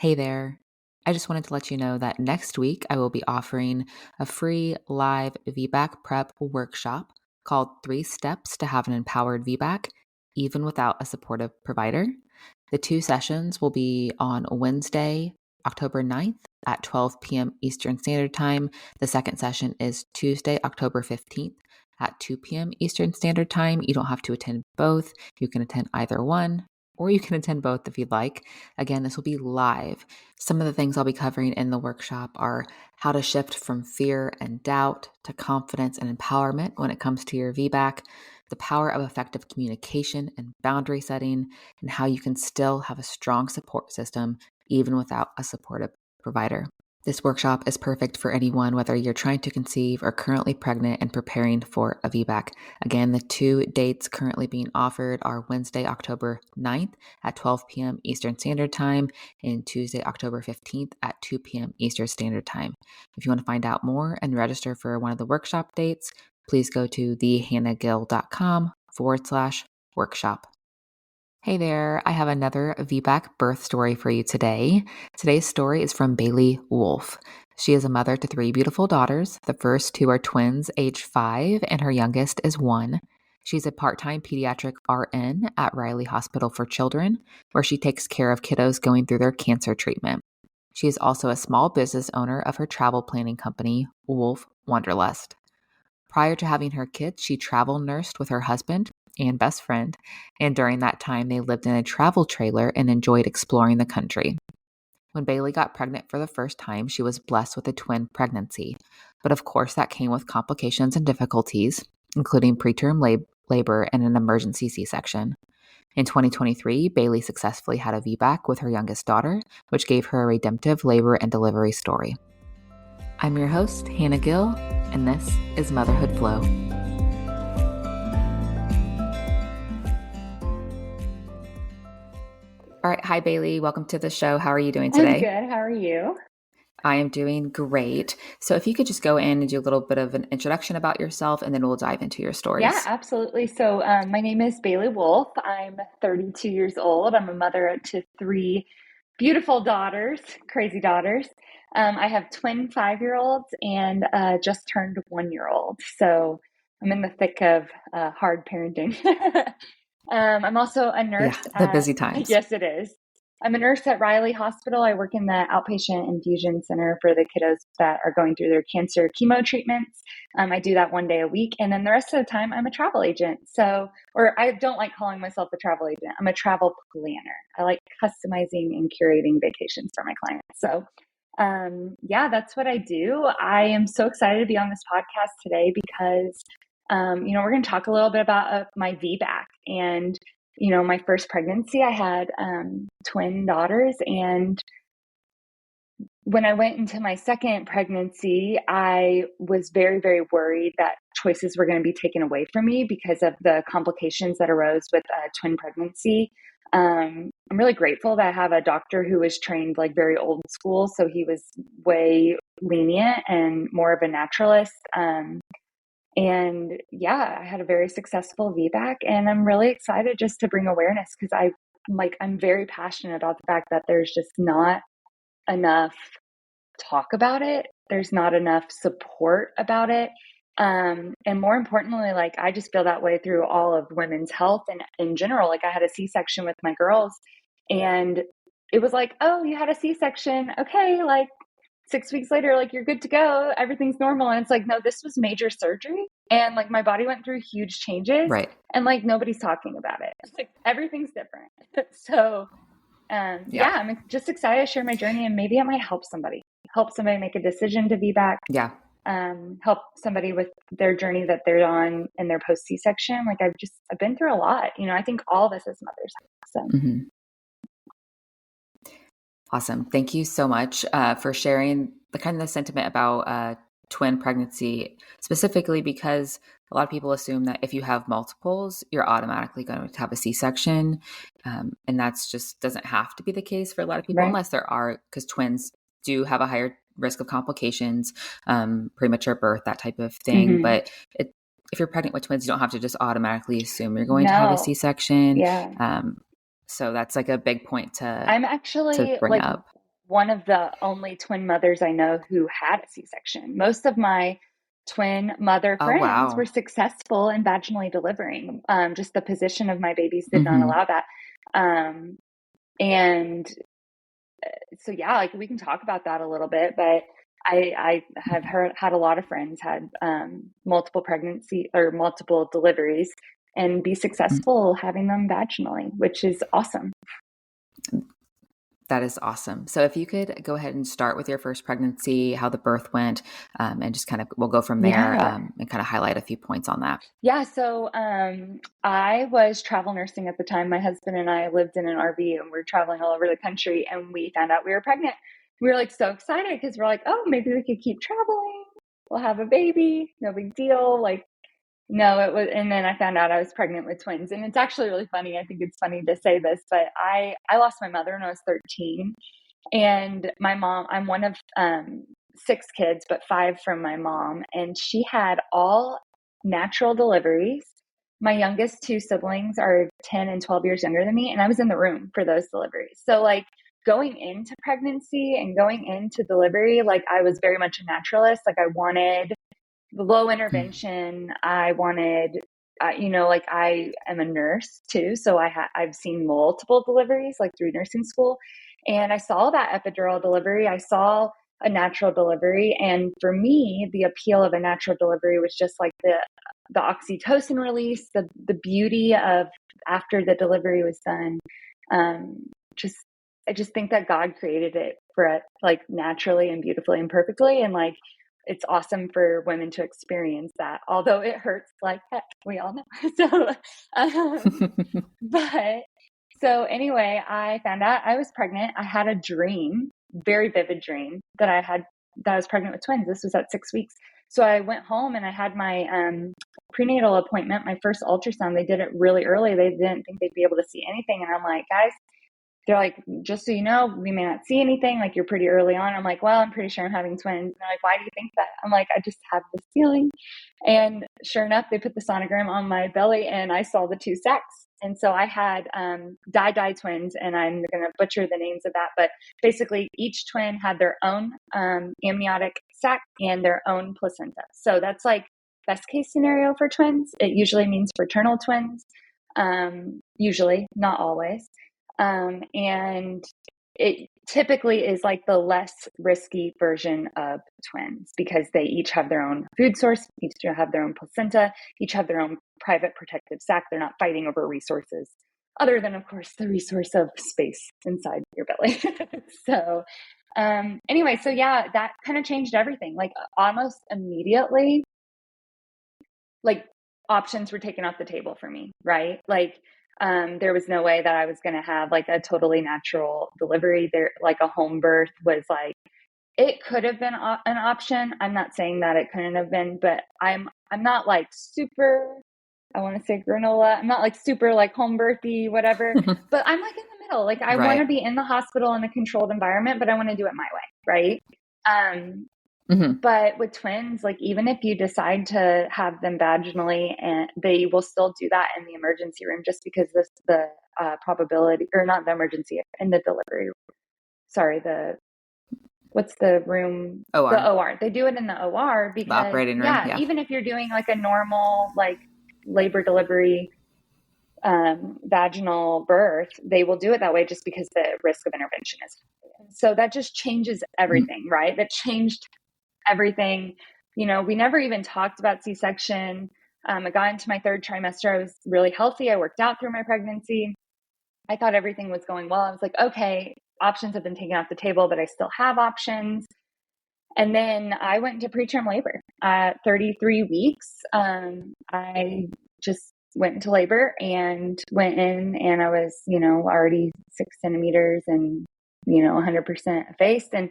Hey there. I just wanted to let you know that next week I will be offering a free live VBAC prep workshop called 3 Steps to Have an Empowered VBAC, even without a supportive provider. The 2 sessions will be on Wednesday, October 9th at 12 p.m. Eastern Standard Time. The second session is Tuesday, October 15th at 2 p.m. Eastern Standard Time. You don't have to attend both. You can attend either one, or you can attend both if you'd like. Again, this will be live. Some of the things I'll be covering in the workshop are how to shift from fear and doubt to confidence and empowerment when it comes to your VBAC, the power of effective communication and boundary setting, and how you can still have a strong support system even without a supportive provider. This workshop is perfect for anyone, whether you're trying to conceive or currently pregnant and preparing for a VBAC. Again, the 2 dates currently being offered are Wednesday, October 9th at 12 p.m. Eastern Standard Time and Tuesday, October 15th at 2 p.m. Eastern Standard Time. If you want to find out more and register for one of the workshop dates, please go to thehannahgill.com/workshop. Hey there, I have another VBAC birth story for you today. Today's story is from Bailey Wolf. She is a mother to 3 beautiful daughters. The first 2 are twins, age 5, and her youngest is 1. She's a part-time pediatric RN at Riley Hospital for Children, where she takes care of kiddos going through their cancer treatment. She is also a small business owner of her travel planning company, Wolf Wanderlust. Prior to having her kids, she travel nursed with her husband and best friend, and during that time, they lived in a travel trailer and enjoyed exploring the country. When Bailey got pregnant for the first time, she was blessed with a twin pregnancy. But of course, that came with complications and difficulties, including preterm labor and an emergency C-section. In 2023, Bailey successfully had a VBAC with her youngest daughter, which gave her a redemptive labor and delivery story. I'm your host, Hannah Gill, and this is Motherhood Flow. All right. Hi, Bailey. Welcome to the show. How are you doing today? I'm good. How are you? I am doing great. So if you could just go in and do a little bit of an introduction about yourself, and then we'll dive into your stories. Yeah, absolutely. So my name is Bailey Wolf. I'm 32 years old. I'm a mother to 3 beautiful daughters, crazy daughters. I have twin 5-year-olds and just turned 1-year-old. So I'm in the thick of hard parenting. I'm also a nurse the busy times. Yes, it is. I'm a nurse at Riley Hospital. I work in the outpatient infusion center for the kiddos that are going through their cancer chemo treatments. I do that 1 day a week. And then the rest of the time, I'm a travel agent. Or I don't like calling myself a travel agent. I'm a travel planner. I like customizing and curating vacations for my clients. So that's what I do. I am so excited to be on this podcast today because we're going to talk a little bit about my VBAC and, my first pregnancy. I had twin daughters, and when I went into my second pregnancy, I was very, very worried that choices were going to be taken away from me because of the complications that arose with a twin pregnancy. I'm really grateful that I have a doctor who was trained like very old school. So he was way lenient and more of a naturalist. I had a very successful VBAC, and I'm really excited just to bring awareness because I'm very passionate about the fact that there's just not enough talk about it. There's not enough support about it. And more importantly, I just feel that way through all of women's health and in general. I had a C-section with my girls, and it was like, oh, you had a C-section. Okay. 6 weeks later, you're good to go. Everything's normal. And it's like, no, this was major surgery. And my body went through huge changes. Right. And nobody's talking about it. It's everything's different. So, I'm just excited to share my journey, and maybe it might help somebody make a decision to VBAC. Yeah. Help somebody with their journey that they're on in their post C-section. I've been through a lot. I think all of us as mothers. So. Mm-hmm. Awesome. Thank you so much for sharing the kind of sentiment about twin pregnancy, specifically because a lot of people assume that if you have multiples, you're automatically going to have a C-section. And that's just doesn't have to be the case for a lot of people, Right. unless there are, because twins do have a higher risk of complications, premature birth, that type of thing. Mm-hmm. But if you're pregnant with twins, you don't have to just automatically assume you're going to have a C-section. Yeah. So that's a big point to I'm actually bring up. one of the only twin mothers I know who had a C-section. Most of my twin mother Oh, friends were wow. successful in vaginally delivering. Just the position of my babies did not Hmm. allow that. Um, and so, yeah, like we can talk about that a little bit, but I have had a lot of friends had multiple pregnancy or multiple deliveries and be successful having them vaginally, which is awesome. That is awesome. So if you could go ahead and start with your first pregnancy, how the birth went, and just kind of, we'll go from there, Yeah. and kind of highlight a few points on that. Yeah, so I was travel nursing at the time. My husband and I lived in an RV and we are traveling all over the country and we found out we were pregnant. We were like so excited because we're like, oh, maybe we could keep traveling. We'll have a baby. No big deal. Like, no, it was, and then I found out I was pregnant with twins. And it's actually really funny. I think it's funny to say this, but I lost my mother when I was 13. And my mom, I'm one of six kids, but five from my mom. And she had all natural deliveries. My youngest two siblings are 10 and 12 years younger than me. And I was in the room for those deliveries. So, like, going into pregnancy and going into delivery, like, I was very much a naturalist. Like, I wanted low intervention. I wanted, like I am a nurse too. So I've seen multiple deliveries like through nursing school. And I saw that epidural delivery. I saw a natural delivery. And for me, the appeal of a natural delivery was just like the oxytocin release, the beauty of after the delivery was done. Just I just think that God created it for it like naturally and beautifully and perfectly. And like it's awesome for women to experience that, although it hurts like heck, we all know. So, but so anyway, I found out I was pregnant. I had a dream, very vivid dream that I was pregnant with twins. This was at 6 weeks. So I went home and I had my prenatal appointment, my first ultrasound. They did it really early. They didn't think they'd be able to see anything. And I'm like, guys, they're like, just so you know, we may not see anything. Like, you're pretty early on. I'm like, well, I'm pretty sure I'm having twins. And they're like, why do you think that? I'm like, I just have this feeling. And sure enough, they put the sonogram on my belly and I saw the two sacs. And so I had di twins, and I'm going to butcher the names of that. But basically, each twin had their own amniotic sac and their own placenta. So that's like best case scenario for twins. It usually means fraternal twins, usually, not always. And it typically is like the less risky version of twins because they each have their own food source, each have their own placenta, each have their own private protective sac. They're not fighting over resources other than, of course, the resource of space inside your belly. So, anyway, so yeah, that kind of changed everything. Like almost immediately, like options were taken off the table for me, right? Like there was no way that I was going to have like a totally natural delivery. There, like a home birth was like it could have been an option. I'm not saying that it couldn't have been, but I'm not like super. I want to say granola. I'm not like super like home birthy, whatever. But I'm like in the middle. Like I want to Right. be in the hospital in a controlled environment, but I want to do it my way, right? Um, Hmm. but with twins, like even if you decide to have them vaginally, and they will still do that in the emergency room, just because the probability, or not the emergency, in the delivery. Sorry, what's the room? The OR, OR. They do it in the OR the because operating room. yeah, Yeah. even if you're doing like a normal like labor delivery vaginal birth, they will do it that way just because the risk of intervention is high. So that just changes Mhm. everything, right? That changed everything. We never even talked about C-section. I got into my third trimester. I was really healthy. I worked out through my pregnancy. I thought everything was going well. I was like, okay, options have been taken off the table, but I still have options. And then I went into preterm labor at 33 weeks. I just went into labor and went in, and I was, already 6 centimeters and, 100% effaced. And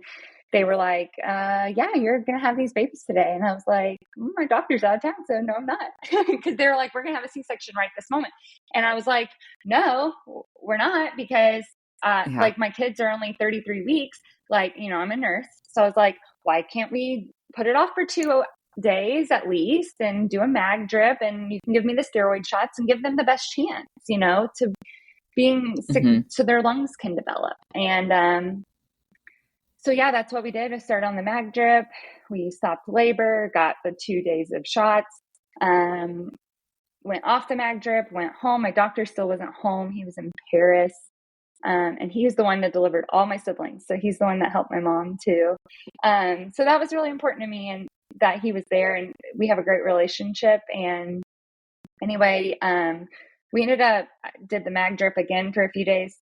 they were like, yeah, you're going to have these babies today. And I was like, my doctor's out of town. So no, I'm not. Because they were like, we're going to have a C-section right this moment. And I was like, no, we're not, because Yeah. like my kids are only 33 weeks. Like, I'm a nurse. So I was like, why can't we put it off for 2 days at least and do a mag drip, and you can give me the steroid shots and give them the best chance, to being sick Hmm. so their lungs can develop. And So yeah, that's what we did. We started on the mag drip. We stopped labor, got the 2 days of shots, went off the mag drip, went home. My doctor still wasn't home. He was in Paris. And he is the one that delivered all my siblings. So he's the one that helped my mom too. So that was really important to me, and that he was there, and we have a great relationship. And anyway, we did the mag drip again for a few days.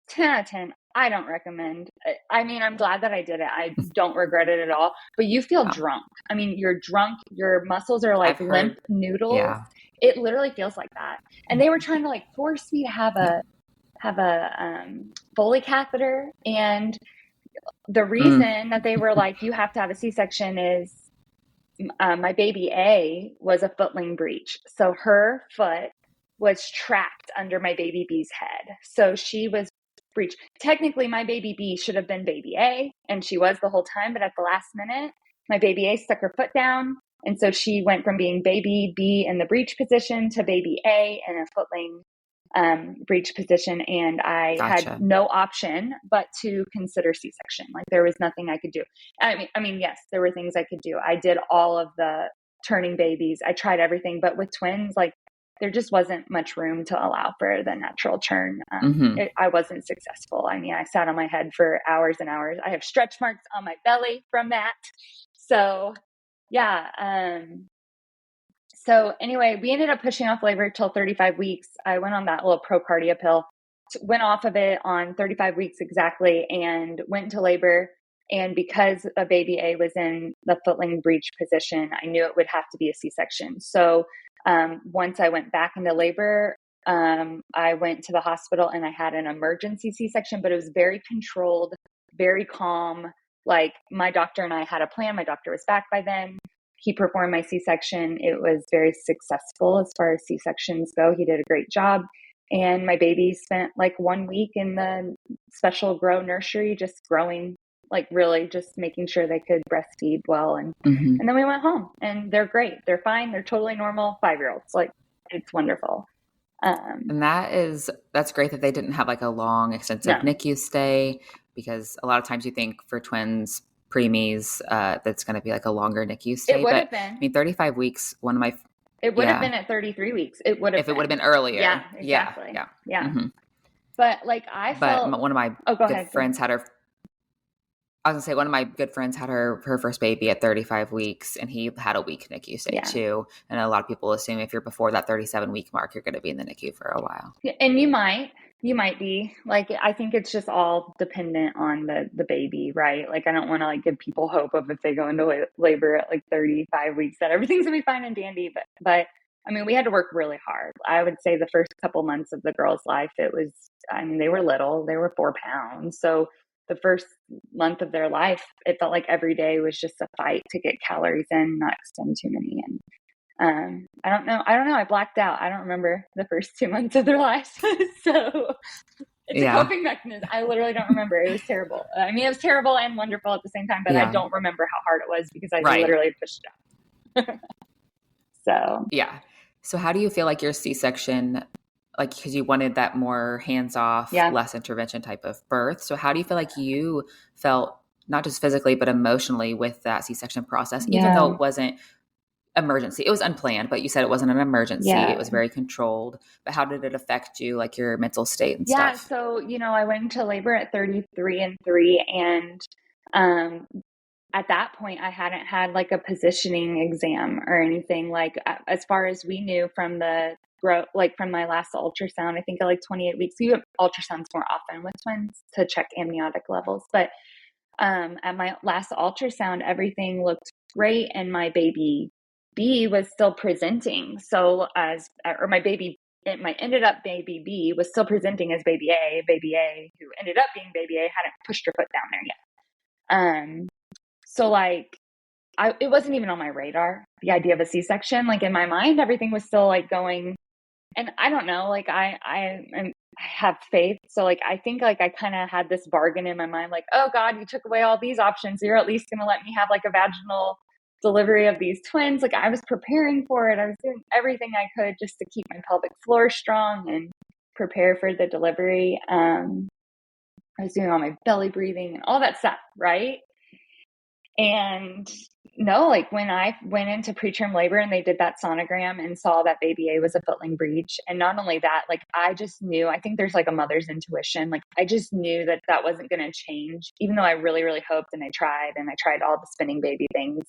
10 out of 10. I don't recommend. I mean, I'm glad that I did it. I don't regret it at all, but you feel Oh, drunk. I mean, you're drunk. Your muscles are like I've limp heard, noodles. yeah. It literally feels like that. And they were trying to like force me to have a Foley catheter. And the Mm, reason that they were like, you have to have a C-section is my baby A was a footling breech. So her foot was trapped under my baby B's head. So she was breech. Technically, my baby B should have been baby A, and she was the whole time. But at the last minute, my baby A stuck her foot down. And so she went from being baby B in the breech position to baby A in a footling breech position, and I had gotcha. no option but to consider C-section. Like there was nothing I could do. I mean, yes, there were things I could do. I did all of the turning babies. I tried everything, but with twins, like there just wasn't much room to allow for the natural turn. Hmm. I wasn't successful. I mean, I sat on my head for hours and hours. I have stretch marks on my belly from that. So yeah. So anyway, we ended up pushing off labor till 35 weeks. I went on that little procardia pill, went off of it on 35 weeks exactly, and went into labor. And because a baby A was in the footling breech position, I knew it would have to be a C-section. So once I went back into labor, I went to the hospital and I had an emergency C-section, but it was very controlled, very calm. Like my doctor and I had a plan. My doctor was back by then. He performed my C-section. It was very successful as far as C-sections go. He did a great job. And my baby spent like 1 week in the special grow nursery, just growing, like really just making sure they could breastfeed well. Hmm. And then we went home, and they're great. They're fine. They're totally normal 5-year-olds. Like it's wonderful. Um, And that's great that they didn't have like a long, extensive no, NICU stay, because a lot of times you think for twins, preemies, that's going to be like a longer NICU it stay. would But have I been. mean, 35 weeks, It would have yeah, been at 33 weeks. It would have if it would have been. been Yeah, earlier. Yeah, exactly. yeah. Yeah. Hmm. But like I But felt, one of my oh, go good ahead. Go ahead. friends had her, I was gonna say, one of my good friends had her first baby at 35 weeks, and he had a week NICU stay Yeah. too. And a lot of people assume if you're before that 37-week mark, you're going to be in the NICU for a while. And you might be like, I think it's just all dependent on the baby, right? Like I don't want to like give people hope of if they go into labor at like 35 weeks that everything's gonna be fine and dandy. But I mean, we had to work really hard. I would say the first couple months of the girl's life, it was, I mean, they were little, they were 4 pounds. So the first month of their life, it felt like every day was just a fight to get calories in, not extend too many. And I don't know. I blacked out. I don't remember the first 2 months of their lives. So it's a Yeah, coping mechanism. I literally don't remember. It was terrible. I mean, it was terrible and wonderful at the same time, but I yeah, don't remember how hard it was because I right. literally pushed it out. So Yeah. So how do you feel like your C-section, like, because you wanted that more hands-off, yeah, less intervention type of birth. So how do you feel like you felt, not just physically, but emotionally with that C-section process, even though yeah, it wasn't emergency? It was unplanned, but you said it wasn't an emergency. It yeah. was very controlled. But how did it affect you, like your mental state and Yeah. stuff? So, I went into labor at 33 and 3, and um, at that point I hadn't had like a positioning exam or anything, like as far as we knew from the growth, like from my last ultrasound. I think at like 28 weeks, you have ultrasounds more often with twins to check amniotic levels. But at my last ultrasound, everything looked great, and my baby B was still presenting. So or my baby, my ended up baby B was still presenting as baby A. Baby A, who ended up being baby A, hadn't pushed her foot down there yet. So like, it wasn't even on my radar, the idea of a C-section. Like in my mind, everything was still like going, and I don't know, like I have faith. So like, I think like I kind of had this bargain in my mind, like, oh God, you took away all these options. You're at least going to let me have like a vaginal delivery of these twins. Like I was preparing for it. I was doing everything I could just to keep my pelvic floor strong and prepare for the delivery. I was doing all my belly breathing and all that stuff, right? And no, like when I went into preterm labor and they did that sonogram and saw that baby A was a footling breech, and not only that, like I just knew, I think there's like a mother's intuition. Like I just knew that that wasn't going to change, even though I really, really hoped and I tried all the spinning baby things.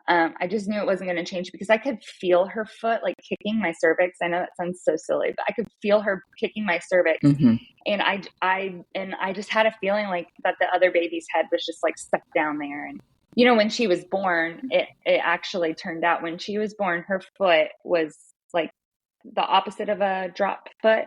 I just knew it wasn't going to change because I could feel her foot like kicking my cervix. I know that sounds so silly, but I could feel her kicking my cervix, Mm-hmm. and I just had a feeling like that the other baby's head was just like stuck down there. And you know, when she was born, it actually turned out when she was born, her foot was like the opposite of a drop foot.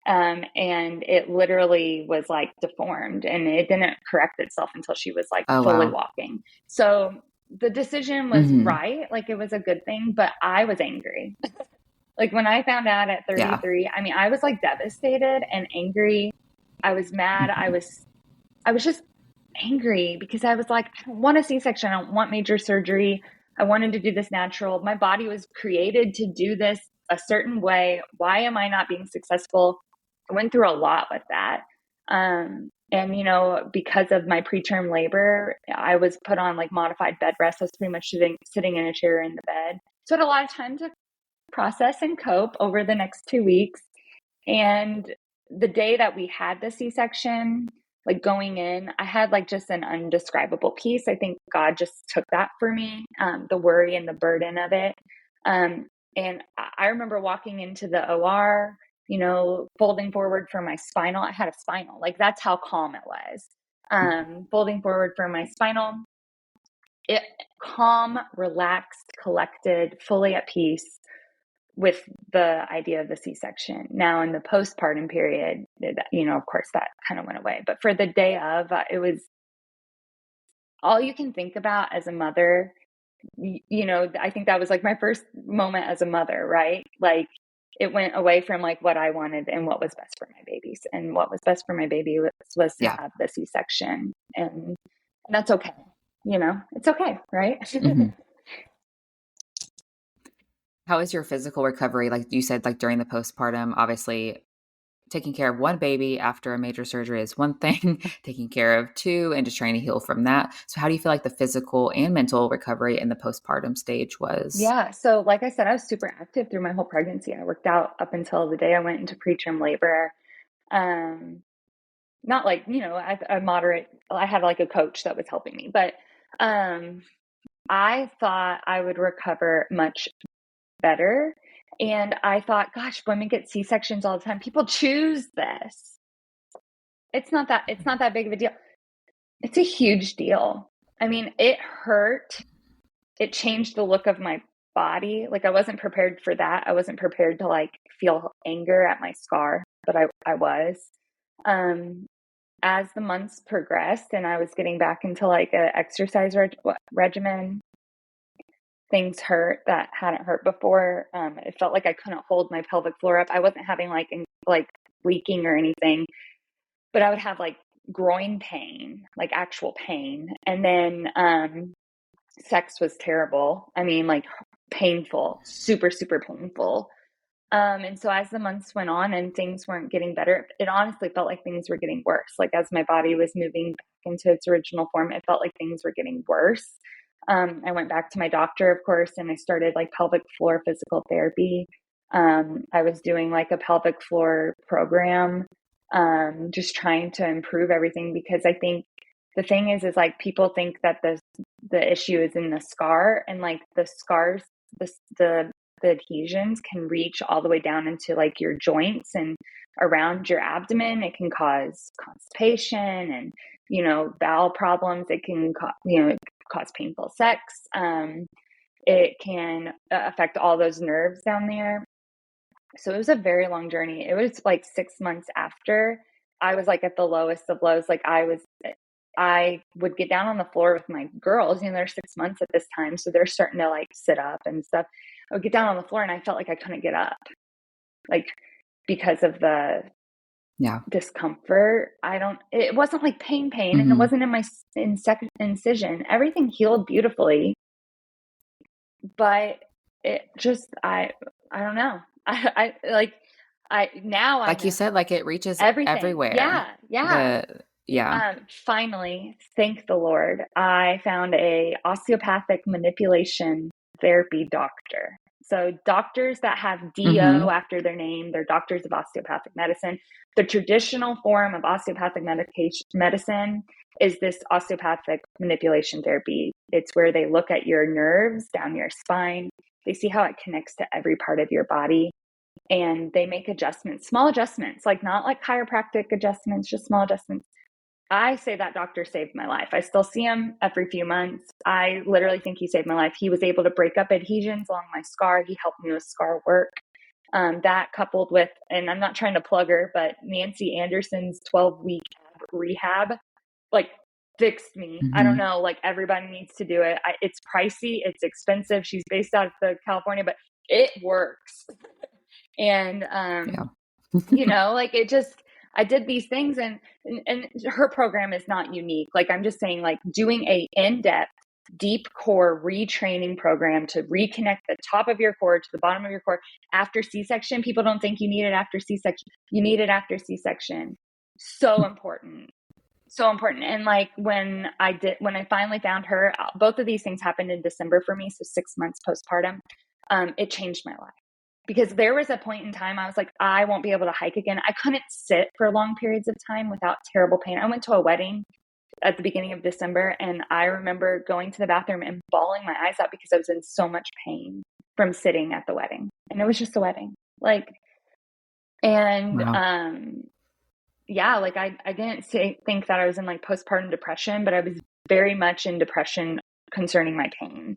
And it literally was like deformed, and it didn't correct itself until she was like Oh, fully wow. walking. So the decision was Mm-hmm. right. Like it was a good thing, but I was angry. Like when I found out at Yeah. 33, I mean, I was like devastated and angry. I was mad. Mm-hmm. I was just angry because I was like, I don't want a C-section. I don't want major surgery. I wanted to do this natural. My body was created to do this a certain way. Why am I not being successful? I went through a lot with that. And, you know, because of my preterm labor, I was put on like modified bed rest. I was pretty much sitting in a chair in the bed. So I had a lot of time to process and cope over the next 2 weeks. And the day that we had the C-section, like going in, I had like just an undescribable peace. I think God just took that for me, the worry and the burden of it. And I remember walking into the OR, you know, folding forward for my spinal. I had a spinal, like that's how calm it was. Folding forward for my spinal, it calm, relaxed, collected, fully at peace with the idea of the C-section. Now in the postpartum period, you know, of course that kind of went away, but for the day of, it was all you can think about as a mother. You know, I think that was like my first moment as a mother, right? Like it went away from like what I wanted and what was best for my babies, and what was best for my baby was to Yeah. have the C-section, and that's okay. You know, it's okay, right? Mm-hmm. How is your physical recovery? Like you said, like during the postpartum, obviously taking care of one baby after a major surgery is one thing, taking care of two and just trying to heal from that. So, how do you feel like the physical and mental recovery in the postpartum stage was? Yeah. So, like I said, I was super active through my whole pregnancy. I worked out up until the day I went into preterm labor. Um, Not like, you know, a moderate, I had like a coach that was helping me, but um, I thought I would recover much better. And I thought, gosh, women get C-sections all the time. People choose this. It's not that big of a deal. It's a huge deal. I mean, it hurt. It changed the look of my body. Like I wasn't prepared for that. I wasn't prepared to like feel anger at my scar, but I was. Um, as the months progressed and I was getting back into like an exercise regimen, things hurt that hadn't hurt before. It felt like I couldn't hold my pelvic floor up. I wasn't having like leaking or anything, but I would have like groin pain, like actual pain. And then sex was terrible. I mean, like painful, super, super painful. And so as the months went on and things weren't getting better, it honestly felt like things were getting worse. Like as my body was moving back into its original form, it felt like things were getting worse. I went back to my doctor, of course, and I started like pelvic floor physical therapy. I was doing like a pelvic floor program, just trying to improve everything because I think the thing is like people think that the issue is in the scar, and like the scars, the the the adhesions can reach all the way down into like your joints and around your abdomen. It can cause constipation and, you know, bowel problems. It can cause painful sex. It can affect all those nerves down there. So it was a very long journey. It was like 6 months after I was like at the lowest of lows. Like I would get down on the floor with my girls, you know, they're 6 months at this time. So they're starting to like sit up and stuff. I would get down on the floor and I felt like I couldn't get up, like because of the Yeah. discomfort. It wasn't like pain, and it Mm-hmm. wasn't in my second incision. Everything healed beautifully, but it just, I don't know. I like, now I Like you know said, like it reaches everything. everywhere. Yeah. Yeah. The Yeah. Finally, thank the Lord, I found a osteopathic manipulation therapy doctor. So doctors that have DO Mm-hmm. after their name, they're doctors of osteopathic medicine. The traditional form of osteopathic medicine is this osteopathic manipulation therapy. It's where they look at your nerves down your spine. They see how it connects to every part of your body, and they make adjustments, small adjustments, like not like chiropractic adjustments, just small adjustments. I say that doctor saved my life. I still see him every few months. I literally think he saved my life. He was able to break up adhesions along my scar. He helped me with scar work. That coupled with, and I'm not trying to plug her, but Nancy Anderson's 12-week rehab, like, fixed me. I don't Mm-hmm. know, like, everybody needs to do it. It's pricey, it's expensive. She's based out of California, but it works. And Yeah. like, it just, I did these things, and her program is not unique. Like, I'm just saying, like, doing a in-depth deep core retraining program to reconnect the top of your core to the bottom of your core after C-section. People don't think you need it after C-section. You need it after C-section. So important. So important. And like, when I finally found her, both of these things happened in December for me. So 6 months postpartum, it changed my life. Because there was a point in time I was like, I won't be able to hike again. I couldn't sit for long periods of time without terrible pain. I went to a wedding at the beginning of December, and I remember going to the bathroom and bawling my eyes out because I was in so much pain from sitting at the wedding. And it was just a wedding. Like, and Wow. yeah, like, I didn't think that I was in like postpartum depression, but I was very much in depression concerning my pain.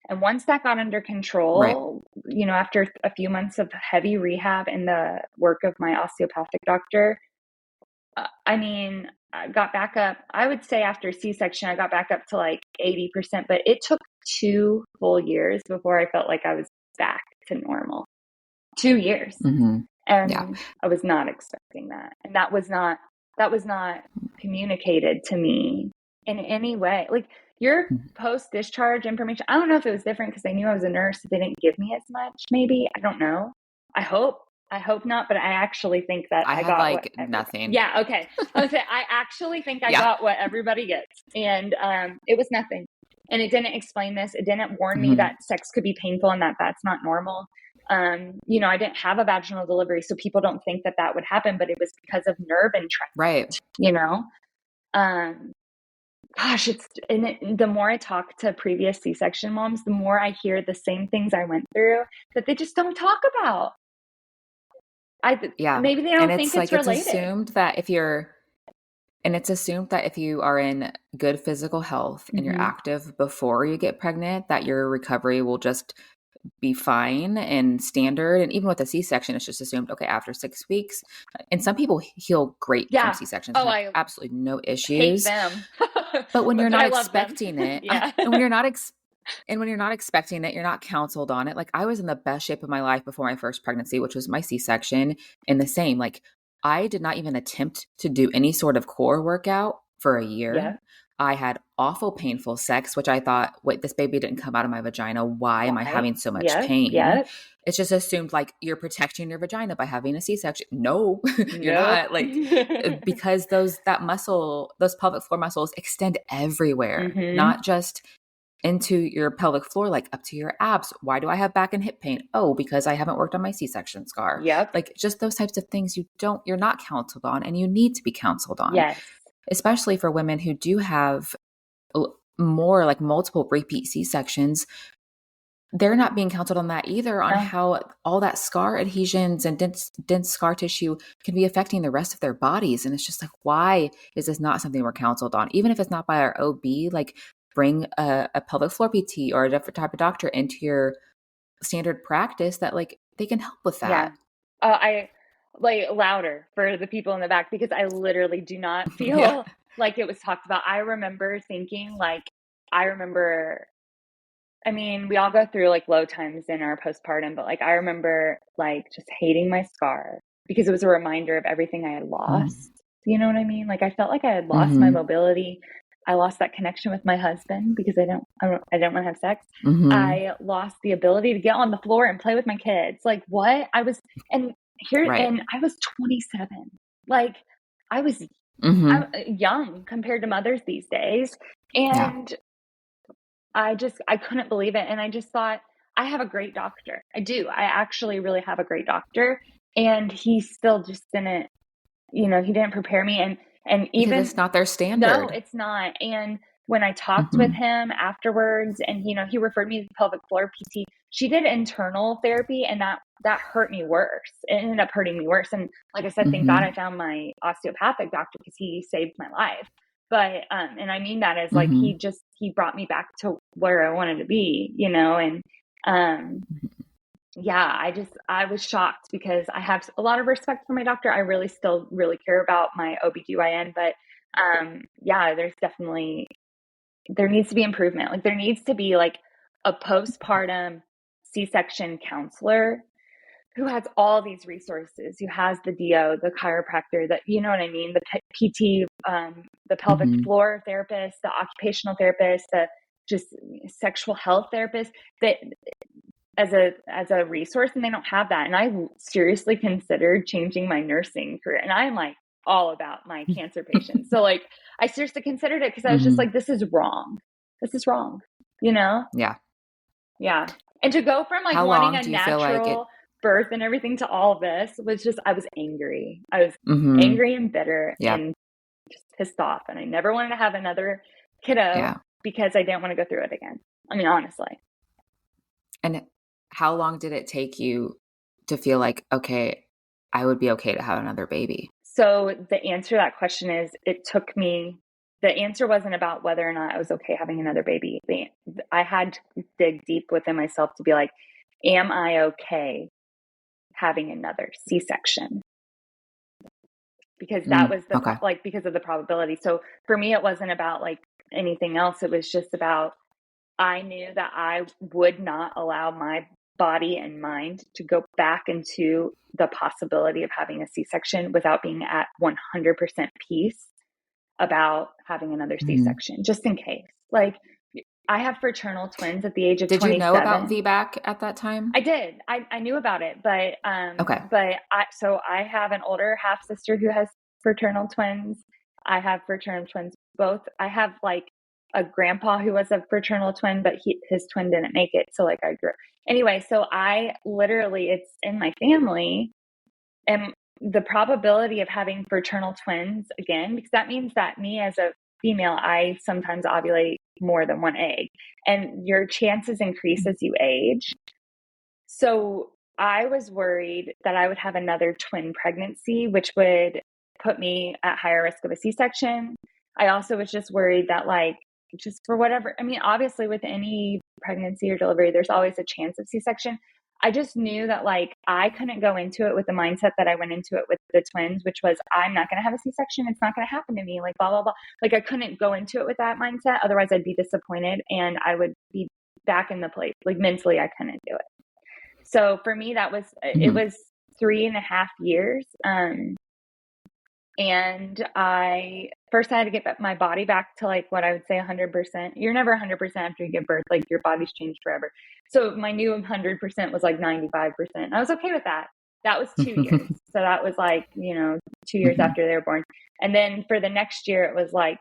And once that got under Right. control, after a few months of heavy rehab and the work of my osteopathic doctor, I mean, I got back up. I would say after C-section, I got back up to like 80%, but it took 2 full years before I felt like I was back to normal. 2 years. Mm-hmm. Yeah. And I was not expecting that. And that was not communicated to me in any way. Like, your post-discharge information, I don't know if it was different because they knew I was a nurse. They didn't give me as much, maybe. I don't know. I hope not, but I actually think that I I had got what like everybody. nothing. Yeah, okay. I would say I actually think I Yeah. got what everybody gets. And it was nothing. And it didn't explain this. It didn't warn me Mm-hmm. that sex could be painful and that that's not normal. I didn't have a vaginal delivery, so people don't think that that would happen, but it was because of nerve Right. entrapment, you know? Um, Gosh, the more I talk to previous C-section moms, the more I hear the same things I went through that they just don't talk about. Yeah. Maybe they And don't think it's it's like it's related. assumed that if you're and it's assumed that if you are in good physical health and you're Hmm. active before you get pregnant, that your recovery will just be fine and standard. And even with a C-section, it's just assumed, okay, after 6 weeks. And some people heal great from Yeah. C-sections Oh, and have I absolutely no hate issues. them, But when you're but not I love them. expecting it, Yeah. and when you're not and when you're not expecting it, you're not counseled on it. Like, I was in the best shape of my life before my first pregnancy, which was my C-section. And the same, like, I did not even attempt to do any sort of core workout for a year. Yeah. I had awful painful sex, which I thought, wait, this baby didn't come out of my vagina. Why am I Why? having so much Yep. pain? Yep. It's just assumed like you're protecting your vagina by having a C-section. No, you're Nope. not. Like, because those pelvic floor muscles extend everywhere, Hmm. not just into your pelvic floor, like up to your abs. Why do I have back and hip pain? Oh, because I haven't worked on my C-section scar. Yep. Like, just those types of things you're not counseled on, and you need to be counseled on, Yes. especially for women who do have more like multiple repeat C-sections. They're not being counseled on that either, on No. how all that scar adhesions and dense scar tissue can be affecting the rest of their bodies. And it's just like, why is this not something we're counseled on? Even if it's not by our OB, like, bring a pelvic floor PT or a different type of doctor into your standard practice that, like, they can help with Yeah. that. I like louder for the people in the back because I literally do not Yeah. feel like it was talked about. I remember thinking, like, I remember, I mean, we all go through like low times in our postpartum, but like, I remember like just hating my scar because it was a reminder of everything I had lost. You know what I mean? Like, I felt like I had lost my Mm-hmm. mobility. I lost that connection with my husband because I don't want to have sex. Mm-hmm. I lost the ability to get on the floor and play with my kids. Like, what? And Right. I was 27. Like, I was Mm-hmm. I'm young compared to mothers these days. Yeah. And I couldn't believe it. And I just thought, I have a great doctor. I do. I actually really have a great doctor. And he still just didn't, he didn't prepare me. And Because even it's not their no, standard. it's not. And when I talked with Mm-hmm. him afterwards, and he referred me to pelvic floor PT, she did internal therapy, and that hurt me worse. It ended up hurting me worse. And like I said, thank God I Mm-hmm. found my osteopathic doctor because he saved my life. But and I mean that as like Mm-hmm. he brought me back to where I wanted to be. And um yeah, I was shocked because I have a lot of respect for my doctor. I really still really care about my OBGYN, but yeah, there needs to be improvement. Like there needs to be like a postpartum C-section counselor who has all these resources, who has the DO, the chiropractor, that you know what I mean, the PT, the pelvic Mm-hmm. floor therapist, the occupational therapist, the just sexual health therapist that as a resource, and they don't have that. And I seriously considered changing my nursing career, and I'm like all about my cancer patients. So like I seriously considered it because I was just Mm-hmm. like, this is wrong, you know. Yeah. Yeah. And to go from like How wanting long a do you feel like it? natural birth and everything to all of this was just, I was angry. I was Mm-hmm. angry and bitter Yep. and just pissed off. And I never wanted to have another kiddo Yeah. because I didn't want to go through it again. I mean, honestly. And how long did it take you to feel like, okay, I would be okay to have another baby? So the answer to that question is the answer wasn't about whether or not I was okay having another baby. I had to dig deep within myself to be like, am I okay having another C-section? Because that was Okay. like because of the probability. So for me, it wasn't about like anything else. It was just about I knew that I would not allow my body and mind to go back into the possibility of having a C-section without being at 100% peace about having another Mm-hmm. C-section, just in case. Like I have fraternal twins at the age of Did you know about 27. VBAC at that time? I did. I knew about it, but Okay. I have an older half sister who has fraternal twins. I have fraternal twins both. I have like a grandpa who was a fraternal twin, but his twin didn't make it. So like I grew anyway. So I literally it's in my family, and the probability of having fraternal twins again, because that means that me as a female, I sometimes ovulate more than one egg, and your chances increase as you age. So I was worried that I would have another twin pregnancy, which would put me at higher risk of a C-section. I also was just worried that, like, just for whatever, I mean, obviously, with any pregnancy or delivery, there's always a chance of C-section. I just knew that, like, I couldn't go into it with the mindset that I went into it with the twins, which was, I'm not going to have a C-section. It's not going to happen to me, like, blah, blah, blah. Like, I couldn't go into it with that mindset. Otherwise, I'd be disappointed and I would be back in the place. Like, mentally, I couldn't do it. So for me, it Mm-hmm. was 3.5 years. And I first I had to get my body back to like what I would say 100%. You're never 100% after you give birth, like your body's changed forever. So my new 100% was like 95%. I was okay with that. That was 2 years. So that was like, 2 years Mm-hmm. after they were born. And then for the next year, it was like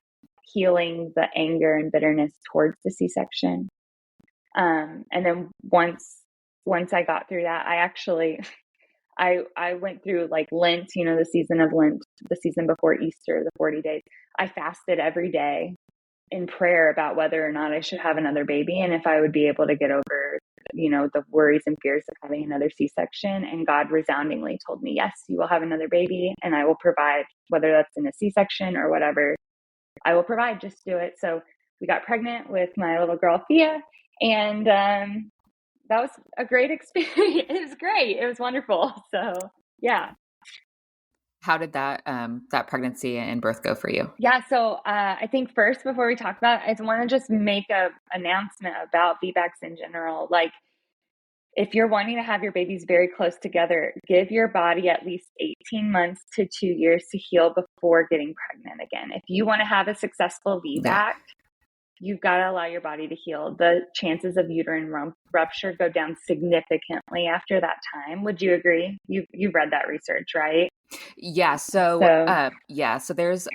healing the anger and bitterness towards the C-section. And then once I got through that, I actually I went through like Lent, the season of Lent, the season before Easter, the 40 days. I fasted every day in prayer about whether or not I should have another baby and if I would be able to get over, the worries and fears of having another C-section. And God resoundingly told me, yes, you will have another baby and I will provide, whether that's in a C-section or whatever, I will provide, just do it. So we got pregnant with my little girl, Thea. And that was a great experience. It was great. It was wonderful. So yeah. How did that pregnancy and birth go for you? Yeah. So I think first, before we talk about it, I want to just make a announcement about VBACs in general. Like if you're wanting to have your babies very close together, give your body at least 18 months to 2 years to heal before getting pregnant again. If you want to have a successful Yeah. VBAC, you've got to allow your body to heal. The chances of uterine rupture go down significantly after that time. Would you agree? You've read that research, right? Yeah. So So yeah. So there's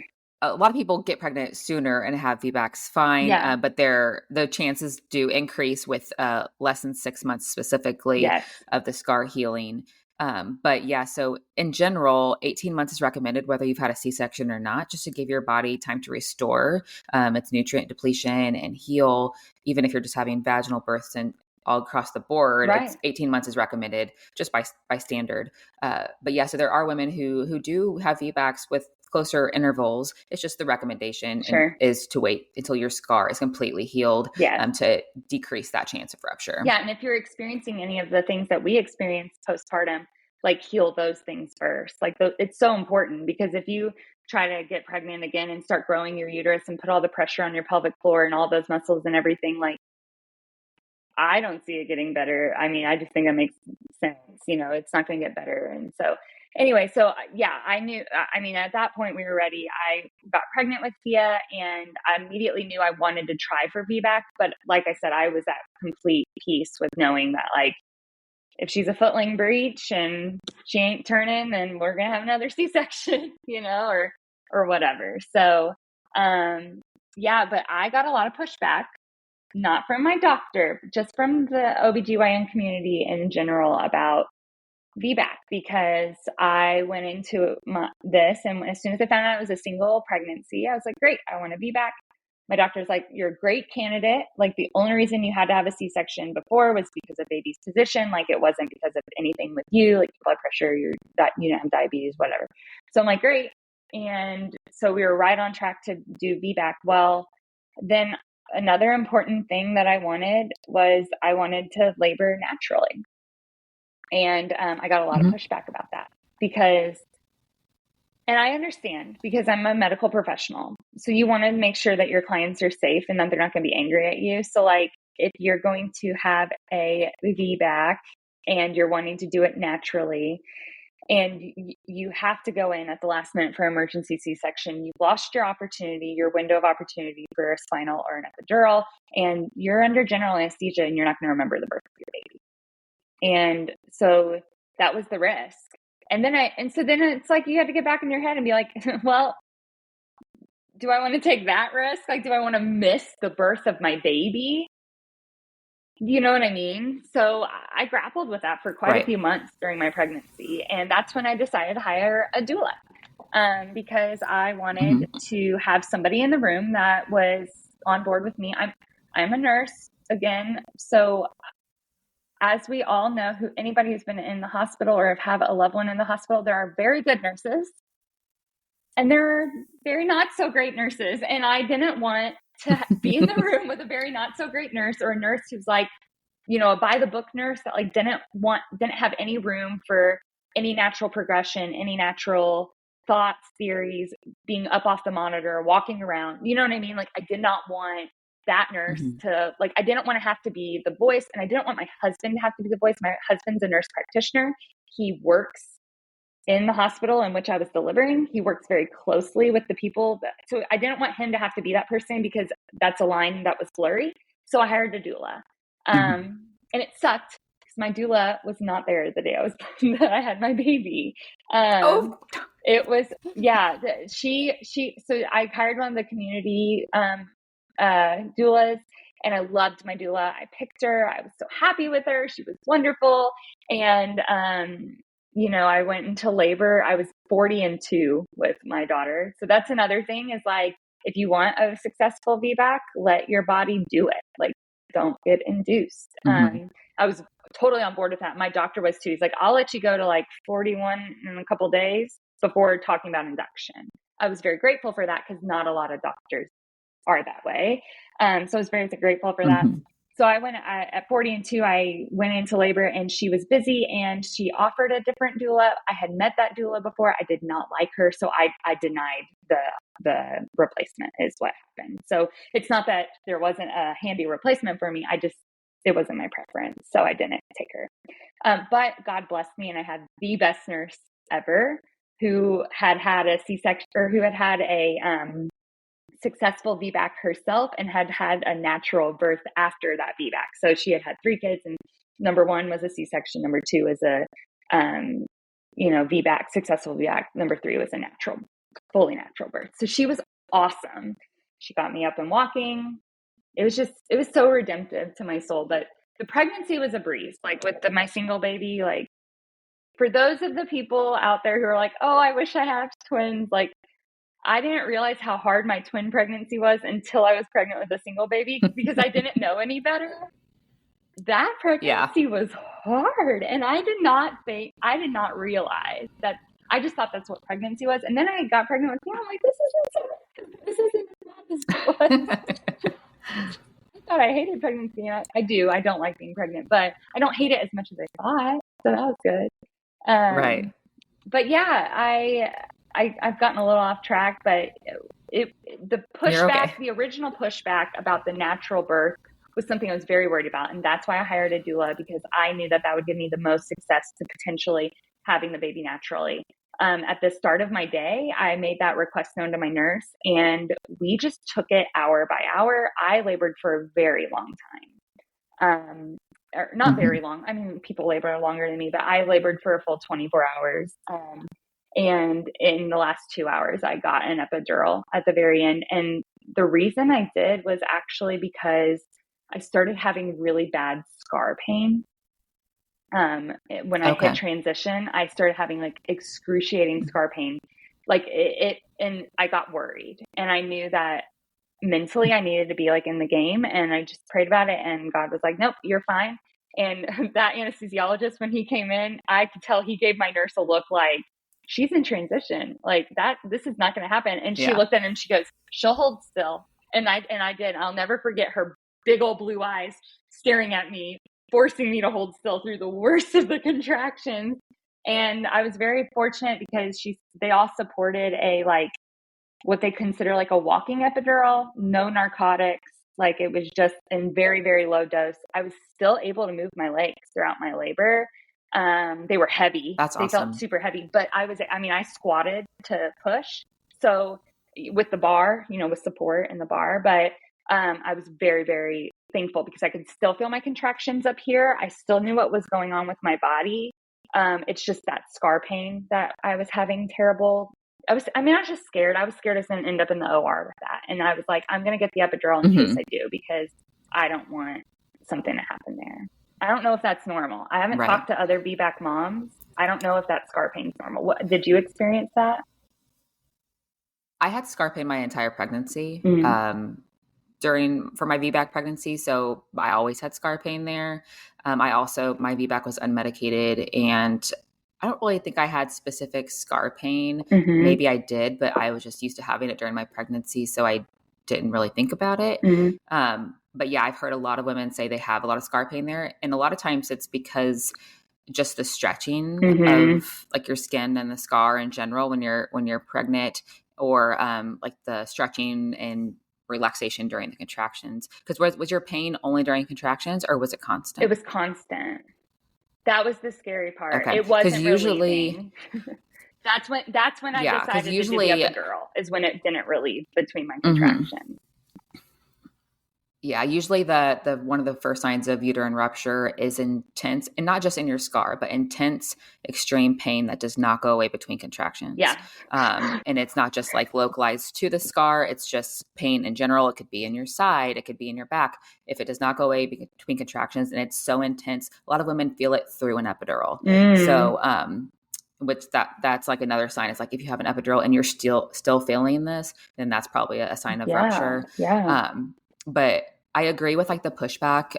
a lot of people get pregnant sooner and have VBACs fine, Yeah. but the chances do increase with less than 6 months specifically Yes. of the scar healing. But yeah, so in general, 18 months is recommended whether you've had a C-section or not, just to give your body time to restore its nutrient depletion and heal. Even if you're just having vaginal births and all across the board, Right. it's 18 months is recommended just by standard. But yeah, so there are women who do have VBACs with closer intervals. It's just the recommendation and Sure. is to wait until your scar is completely healed Yes. to decrease that chance of rupture. Yeah. And if you're experiencing any of the things that we experience postpartum, like heal those things first. Like it's so important, because if you try to get pregnant again and start growing your uterus and put all the pressure on your pelvic floor and all those muscles and everything, like I don't see it getting better. I mean, I just think that makes sense. It's not going to get better. And so anyway, yeah, I knew, I mean, at that point we were ready. I got pregnant with Thea and I immediately knew I wanted to try for VBAC. But like I said, I was at complete peace with knowing that, like, if she's a footling breech and she ain't turning, then we're going to have another C-section, or whatever. So, yeah, but I got a lot of pushback, not from my doctor, just from the OBGYN community in general about VBAC, because I went into this, and as soon as I found out it was a single pregnancy, I was like, great, I want a VBAC. My doctor's like, you're a great candidate. Like, the only reason you had to have a C-section before was because of baby's position. Like, it wasn't because of anything with you, like blood pressure, you didn't have diabetes, whatever. So I'm like, great. And so we were right on track to do VBAC. Well, then another important thing that I wanted to labor naturally. And I got a lot of pushback about that and I understand, because I'm a medical professional. So you want to make sure that your clients are safe and that they're not going to be angry at you. So, like, if you're going to have a VBAC and you're wanting to do it naturally, and you have to go in at the last minute for emergency C-section, you've lost your window of opportunity for a spinal or an epidural, and you're under general anesthesia and you're not going to remember the birth of your baby. And so that was the risk. So then it's like, you had to get back in your head and be like, well, do I want to take that risk? Like, do I want to miss the birth of my baby? You know what I mean? So I grappled with that for quite a few months during my pregnancy. And that's when I decided to hire a doula, because I wanted to have somebody in the room that was on board with me. I'm a nurse again. So as we all know, anybody who's been in the hospital or have a loved one in the hospital, there are very good nurses and there are very not so great nurses. And I didn't want to be in the room with a very not so great nurse, or a nurse who's like, a by the book nurse that like didn't have any room for any natural progression, any natural thoughts, theories, being up off the monitor, walking around. You know what I mean? Like, I did not want that nurse to, like, I didn't want to have to be the voice, and I didn't want my husband to have to be the voice. My husband's a nurse practitioner. He works in the hospital in which I was delivering. He works very closely with the people. So I didn't want him to have to be that person, because that's a line that was blurry. So I hired a doula. And it sucked because my doula was not there the day that I had my baby. It was, yeah, so I hired one of the community, doulas, and I loved my doula. I picked her. I was so happy with her. She was wonderful. And, I went into labor. I was 40 and 2 with my daughter. So that's another thing, is like, if you want a successful VBAC, let your body do it. Like, don't get induced. I was totally on board with that. My doctor was too. He's like, I'll let you go to like 41 in a couple days before talking about induction. I was very grateful for that, because not a lot of doctors are that way. So I was very grateful for that. So at 40 and 2, I went into labor, and she was busy, and she offered a different doula. I had met that doula before. I did not like her. So I denied the replacement, is what happened. So it's not that there wasn't a handy replacement for me. It wasn't my preference. So I didn't take her. But God blessed me, and I had the best nurse ever, who had a C-section, or who had a successful VBAC herself, and had a natural birth after that VBAC. So she had 3 kids, and number 1 was a C-section. Number 2 was a, VBAC, successful VBAC. Number 3 was a fully natural birth. So she was awesome. She got me up and walking. It was so redemptive to my soul. But the pregnancy was a breeze. Like with my single baby, like for those of the people out there who are like, oh, I wish I had twins, like I didn't realize how hard my twin pregnancy was until I was pregnant with a single baby because I didn't know any better. That Yeah. pregnancy was hard. And I did not realize that. I just thought that's what pregnancy was. And then I got pregnant with you. I'm like, this isn't as bad as it was. I thought I hated pregnancy. I do. I don't like being pregnant, but I don't hate it as much as I thought. So that was good. Right. But yeah, I've gotten a little off track, but the You're pushback, okay. the original pushback about the natural birth was something I was very worried about. And that's why I hired a doula, because I knew that would give me the most success to potentially having the baby naturally. At the start of my day, I made that request known to my nurse, and we just took it hour by hour. I labored for a very long time. Or not very long. I mean, people labor longer than me, but I labored for a full 24 hours. And in the last 2 hours, I got an epidural at the very end. And the reason I did was actually because I started having really bad scar pain. When I hit transition, I started having like excruciating scar pain, like and I got worried, and I knew that mentally I needed to be like in the game, and I just prayed about it, and God was like, nope, you're fine. And that anesthesiologist, when he came in, I could tell he gave my nurse a look like, she's in transition, like that, this is not going to happen. And she looked at him and she goes, she'll hold still. And I did. I'll never forget her big old blue eyes staring at me, forcing me to hold still through the worst of the contractions. And I was very fortunate because they all supported what they consider like a walking epidural, no narcotics. Like it was just in very, very low dose. I was still able to move my legs throughout my labor. They were heavy. That's They felt awesome. super heavy, but I squatted to push. So with the bar, with support in the bar, but I was very, very thankful because I could still feel my contractions up here. I still knew what was going on with my body. It's just that scar pain that I was having terrible. I was just scared. I was scared I was going to end up in the OR with that. And I was like, I'm going to get the epidural in case I do, because I don't want something to happen there. I don't know if that's normal. I haven't talked to other VBAC moms. I don't know if that scar pain is normal. Did you experience that? I had scar pain my entire pregnancy. Mm-hmm. For my VBAC pregnancy. So I always had scar pain there. My VBAC was unmedicated, and I don't really think I had specific scar pain. Mm-hmm. Maybe I did, but I was just used to having it during my pregnancy, so I didn't really think about it. Mm-hmm. But yeah, I've heard a lot of women say they have a lot of scar pain there. And a lot of times it's because just the stretching of like your skin and the scar in general when you're pregnant, or like the stretching and relaxation during the contractions. Because was your pain only during contractions, or was it constant? It was constant. That was the scary part. Okay. It wasn't usually relieving. That's when I decided to do the epidural, is when it didn't relieve between my contractions. Yeah, usually the one of the first signs of uterine rupture is intense, and not just in your scar, but intense, extreme pain that does not go away between contractions. Yeah. And it's not just like localized to the scar, it's just pain in general. It could be in your side, it could be in your back. If it does not go away between contractions and it's so intense, a lot of women feel it through an epidural. So, which that's like another sign. It's like if you have an epidural and you're still feeling this, then that's probably a sign of rupture. Yeah. But I agree with like the pushback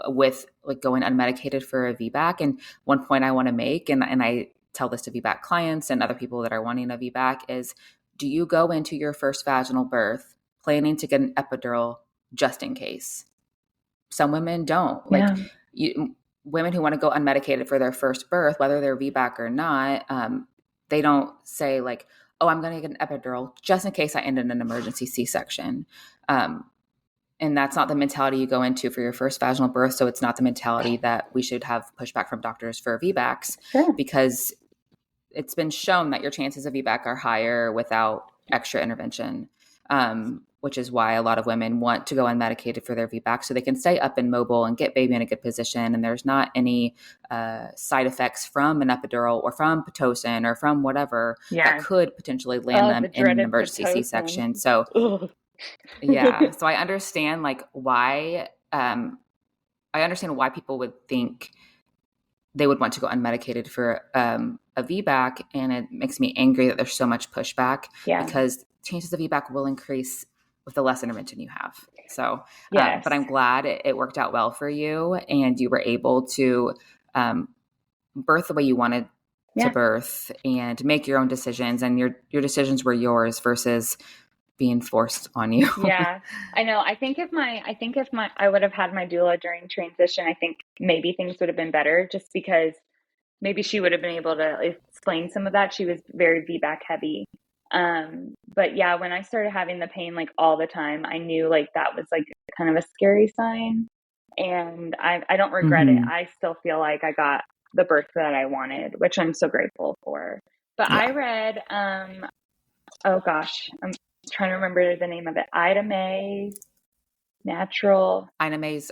with like going unmedicated for a VBAC. And one point I want to make, and I tell this to VBAC clients and other people that are wanting a VBAC, is do you go into your first vaginal birth planning to get an epidural just in case? Some women don't. Women who want to go unmedicated for their first birth, whether they're VBAC or not, they don't say like, oh, I'm going to get an epidural just in case I end in an emergency C-section. And that's not the mentality you go into for your first vaginal birth. So it's not the mentality that we should have pushback from doctors for VBACs, because it's been shown that your chances of VBAC are higher without extra intervention. which is why a lot of women want to go unmedicated for their VBAC so they can stay up and mobile and get baby in a good position. And there's not any side effects from an epidural or from Pitocin or from whatever that Yeah. could potentially land Oh, them the in an dreaded emergency Pitocin. C-section. So Ugh. yeah, so I understand like why, I understand why people would think they would want to go unmedicated for a VBAC, and it makes me angry that there's so much pushback Yeah. because chances of VBAC will increase with the less intervention you have. So, Yes. but I'm glad it worked out well for you, and you were able to birth the way you wanted to Yeah. birth and make your own decisions, and your decisions were yours versus being forced on you. Yeah, I know. I think if I would have had my doula during transition, I think maybe things would have been better just because maybe she would have been able to explain some of that. She was very VBAC heavy. But yeah, when I started having the pain like all the time, I knew like that was like kind of a scary sign. And I don't regret it. Mm-hmm. I still feel like I got the birth that I wanted, which I'm so grateful for. But I Yeah. read, oh gosh, I'm trying to remember the name of it. Ida May's Natural. Ina May's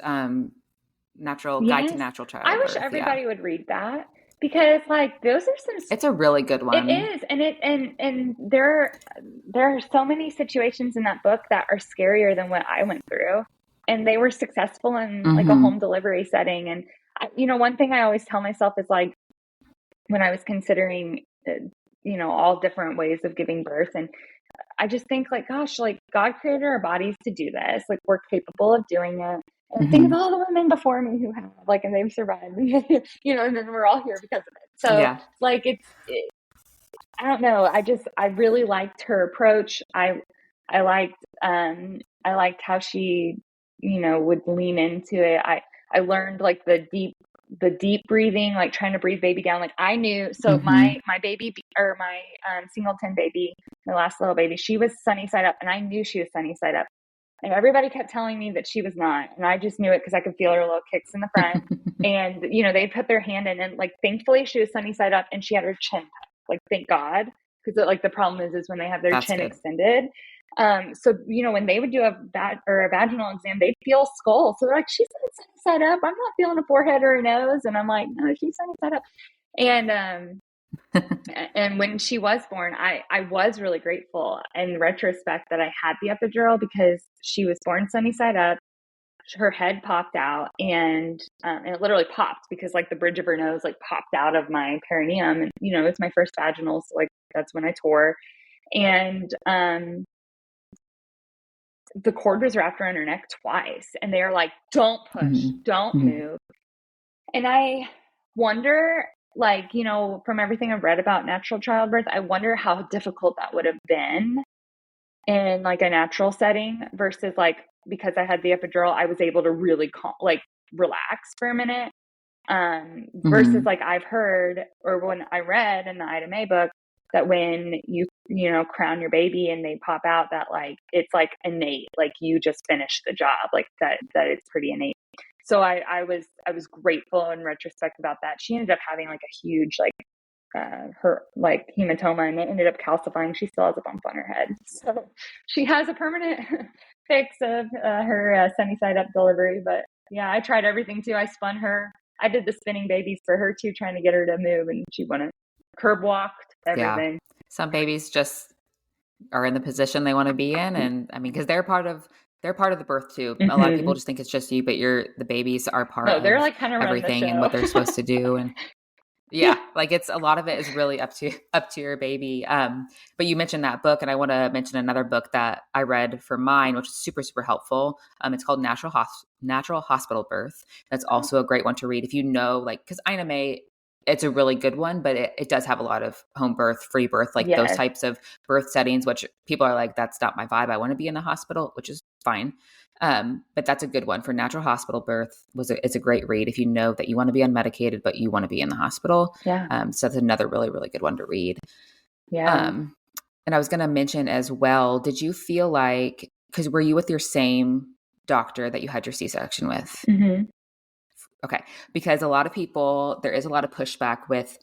Natural Guide to Yes. Natural I wish Childbirth. Yeah. everybody would read that because like those are some It's a really good it one. is and there are so many situations in that book that are scarier than what I went through and they were successful in like a Mm-hmm. home delivery setting and one thing I always tell myself is like when I was considering all different ways of giving birth and I just think like, gosh, like God created our bodies to do this. Like we're capable of doing it. And think of Mm-hmm. all the women before me who have like, and they've survived, and then we're all here because of it. So Yeah. like, I don't know. I really liked her approach. I liked, I liked how she, would lean into it. I learned like the deep breathing, like trying to breathe baby down. Like I knew, so Mm-hmm. my baby or my singleton baby, my last little baby, she was sunny side up and I knew she was sunny side up. And everybody kept telling me that she was not. And I just knew it because I could feel her little kicks in the front. And, they put their hand in and like, thankfully she was sunny side up and she had her chin tucked. Like, thank God. Because like the problem is when they have their That's chin good. extended. So, when they would do a vaginal exam, they'd feel skull. So they're like, she's sunny side up. I'm not feeling a forehead or a nose. And I'm like, no, she's sunny side up. And when she was born, I was really grateful in retrospect that I had the epidural because she was born sunny side up. Her head popped out and it literally popped because like the bridge of her nose like popped out of my perineum. And, it's my first vaginal. So like that's when I tore. And the cord was wrapped around her neck twice. And they were like, don't push, don't Mm-hmm. Mm-hmm. move. And I wonder, like, from everything I've read about natural childbirth, I wonder how difficult that would have been in like a natural setting versus like, because I had the epidural, I was able to really relax for a minute. Versus Mm-hmm. like I've heard, or when I read in the Ida May book, that when you crown your baby and they pop out, that like it's like innate, like you just finished the job, like that it's pretty innate. So I was grateful in retrospect about that. She ended up having like a huge like her like hematoma and it ended up calcifying. She still has a bump on her head, so she has a permanent fix of her sunny side up delivery. But yeah, I tried everything too. I spun her. I did the spinning babies for her too, trying to get her to move, and she wouldn't. Curb walked, Yeah. everything. Some babies just are in the position they want to be in. And I mean, because they're part of the birth too. A lot of people Mm-hmm. just think it's just you, but the babies are part No, they're of like kind of run the everything and show. what they're supposed to do. And Yeah. yeah, like it's a lot of it is really up to your baby. But you mentioned that book, and I want to mention another book that I read for mine, which is super, super helpful. It's called Natural Hospital Birth. That's also a great one to read if you know, like, because Ina May, it's a really good one, but it does have a lot of home birth, free birth, like those Yes. types of birth settings, which people are like, that's not my vibe. I want to be in the hospital, which is fine. But that's a good one for natural hospital birth. It's a great read if you know that you want to be unmedicated, but you want to be in the hospital. Yeah. So that's another really, really good one to read. Yeah. And I was going to mention as well, did you feel like, because were you with your same doctor that you had your C-section with? Mm-hmm. Okay. Because a lot of people, there is a lot of pushback with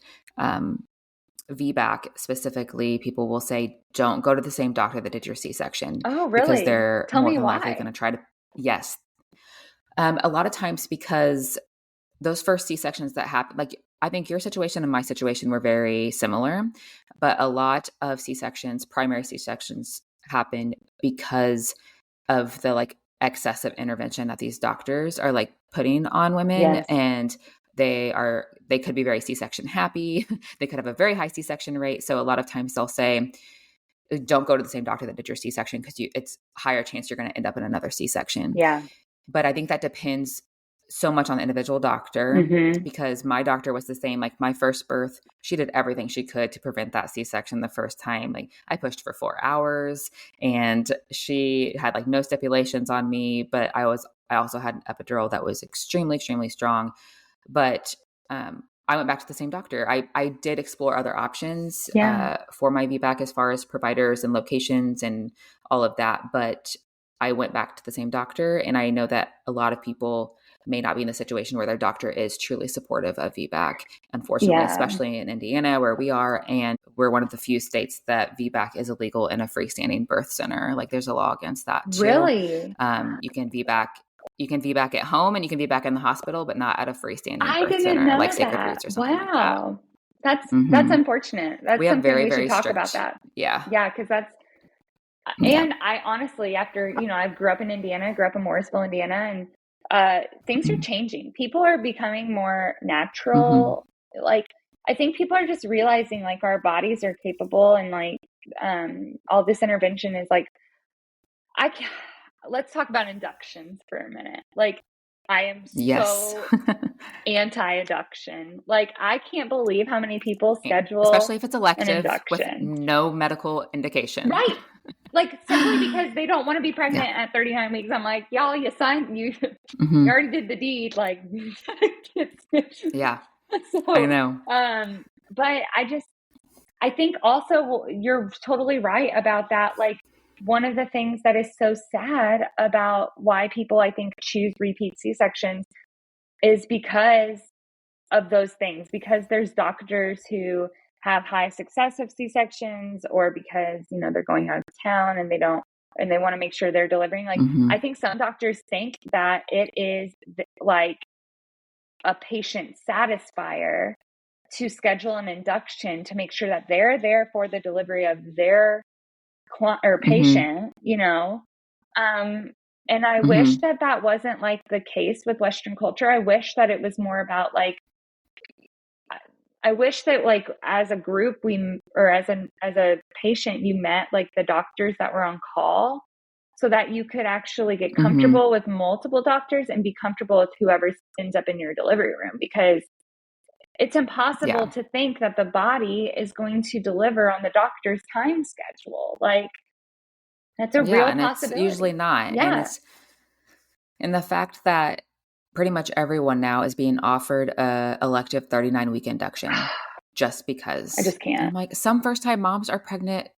VBAC specifically, people will say, don't go to the same doctor that did your C-section Oh, because really? they're Tell more me than likely going why. to try to, yes. A lot of times because those first C-sections that happen, like I think your situation and my situation were very similar, but a lot of C-sections, primary C-sections happen because of the like excessive intervention that these doctors are like putting on women, Yes. and they could be very C-section happy. They could have a very high C-section rate. So a lot of times they'll say, don't go to the same doctor that did your C-section because it's higher chance you're going to end up in another C-section. Yeah. But I think that depends so much on the individual doctor, Mm-hmm. because my doctor was the same. Like my first birth, she did everything she could to prevent that C-section the first time. Like I pushed for 4 hours and she had like no stipulations on me, but I also had an epidural that was extremely, extremely strong. But I went back to the same doctor. I did explore other options Yeah. for my VBAC as far as providers and locations and all of that. But I went back to the same doctor. And I know that a lot of people may not be in the situation where their doctor is truly supportive of VBAC, unfortunately, Yeah. especially in Indiana where we are. And we're one of the few states that VBAC is illegal in a freestanding birth center. Like there's a law against that too. Really? You can VBAC at home and you can VBAC in the hospital, but not at a freestanding I birth didn't center know like Sacred that. Roots or something like that. Wow. That's Hmm. unfortunate. We That's have something very, we should very talk about strict. that. Yeah. Yeah, because that's Yeah. and I honestly, after, I grew up in Indiana, grew up in Morrisville, Indiana, and things are changing. People are becoming more Mm-hmm. natural. Like, I think people are just realizing like our bodies are capable, and like all this intervention is like, I ca let's talk about inductions for a minute. Like, I am Yes. so anti-induction. Like, I can't believe how many people schedule Especially if it's an elective with induction. no medical indication. Right. Like, simply because they don't want to be Yeah. pregnant at 39 weeks. I'm like, y'all, you signed, you Hmm. already did the deed. Like, Yeah. I so, know. but I think also you're totally right about that. Like, one of the things that is so sad about why people, I think, choose repeat C-sections is because of those things, because there's doctors who have high success of C-sections, or because, they're going out of town and they want to make sure they're delivering. Like, I Hmm. think some doctors think that it is like a patient satisfier to schedule an induction to make sure that they're there for the delivery of their or Hmm. patient, and I wish Hmm. that that wasn't like the case with Western culture. I wish that it was more about like, I wish that like as a group or as a patient, you met like the doctors that were on call, so that you could actually get Hmm. comfortable with multiple doctors and be comfortable with whoever ends up in your delivery room, because it's impossible Yeah. to think that the body is going to deliver on the doctor's time schedule. Like, that's a Yeah. real And it's usually possibility. not. Yeah. And the fact that pretty much everyone now is being offered a elective 39-week induction just I because. just And can't. I'm like, some first time moms are pregnant,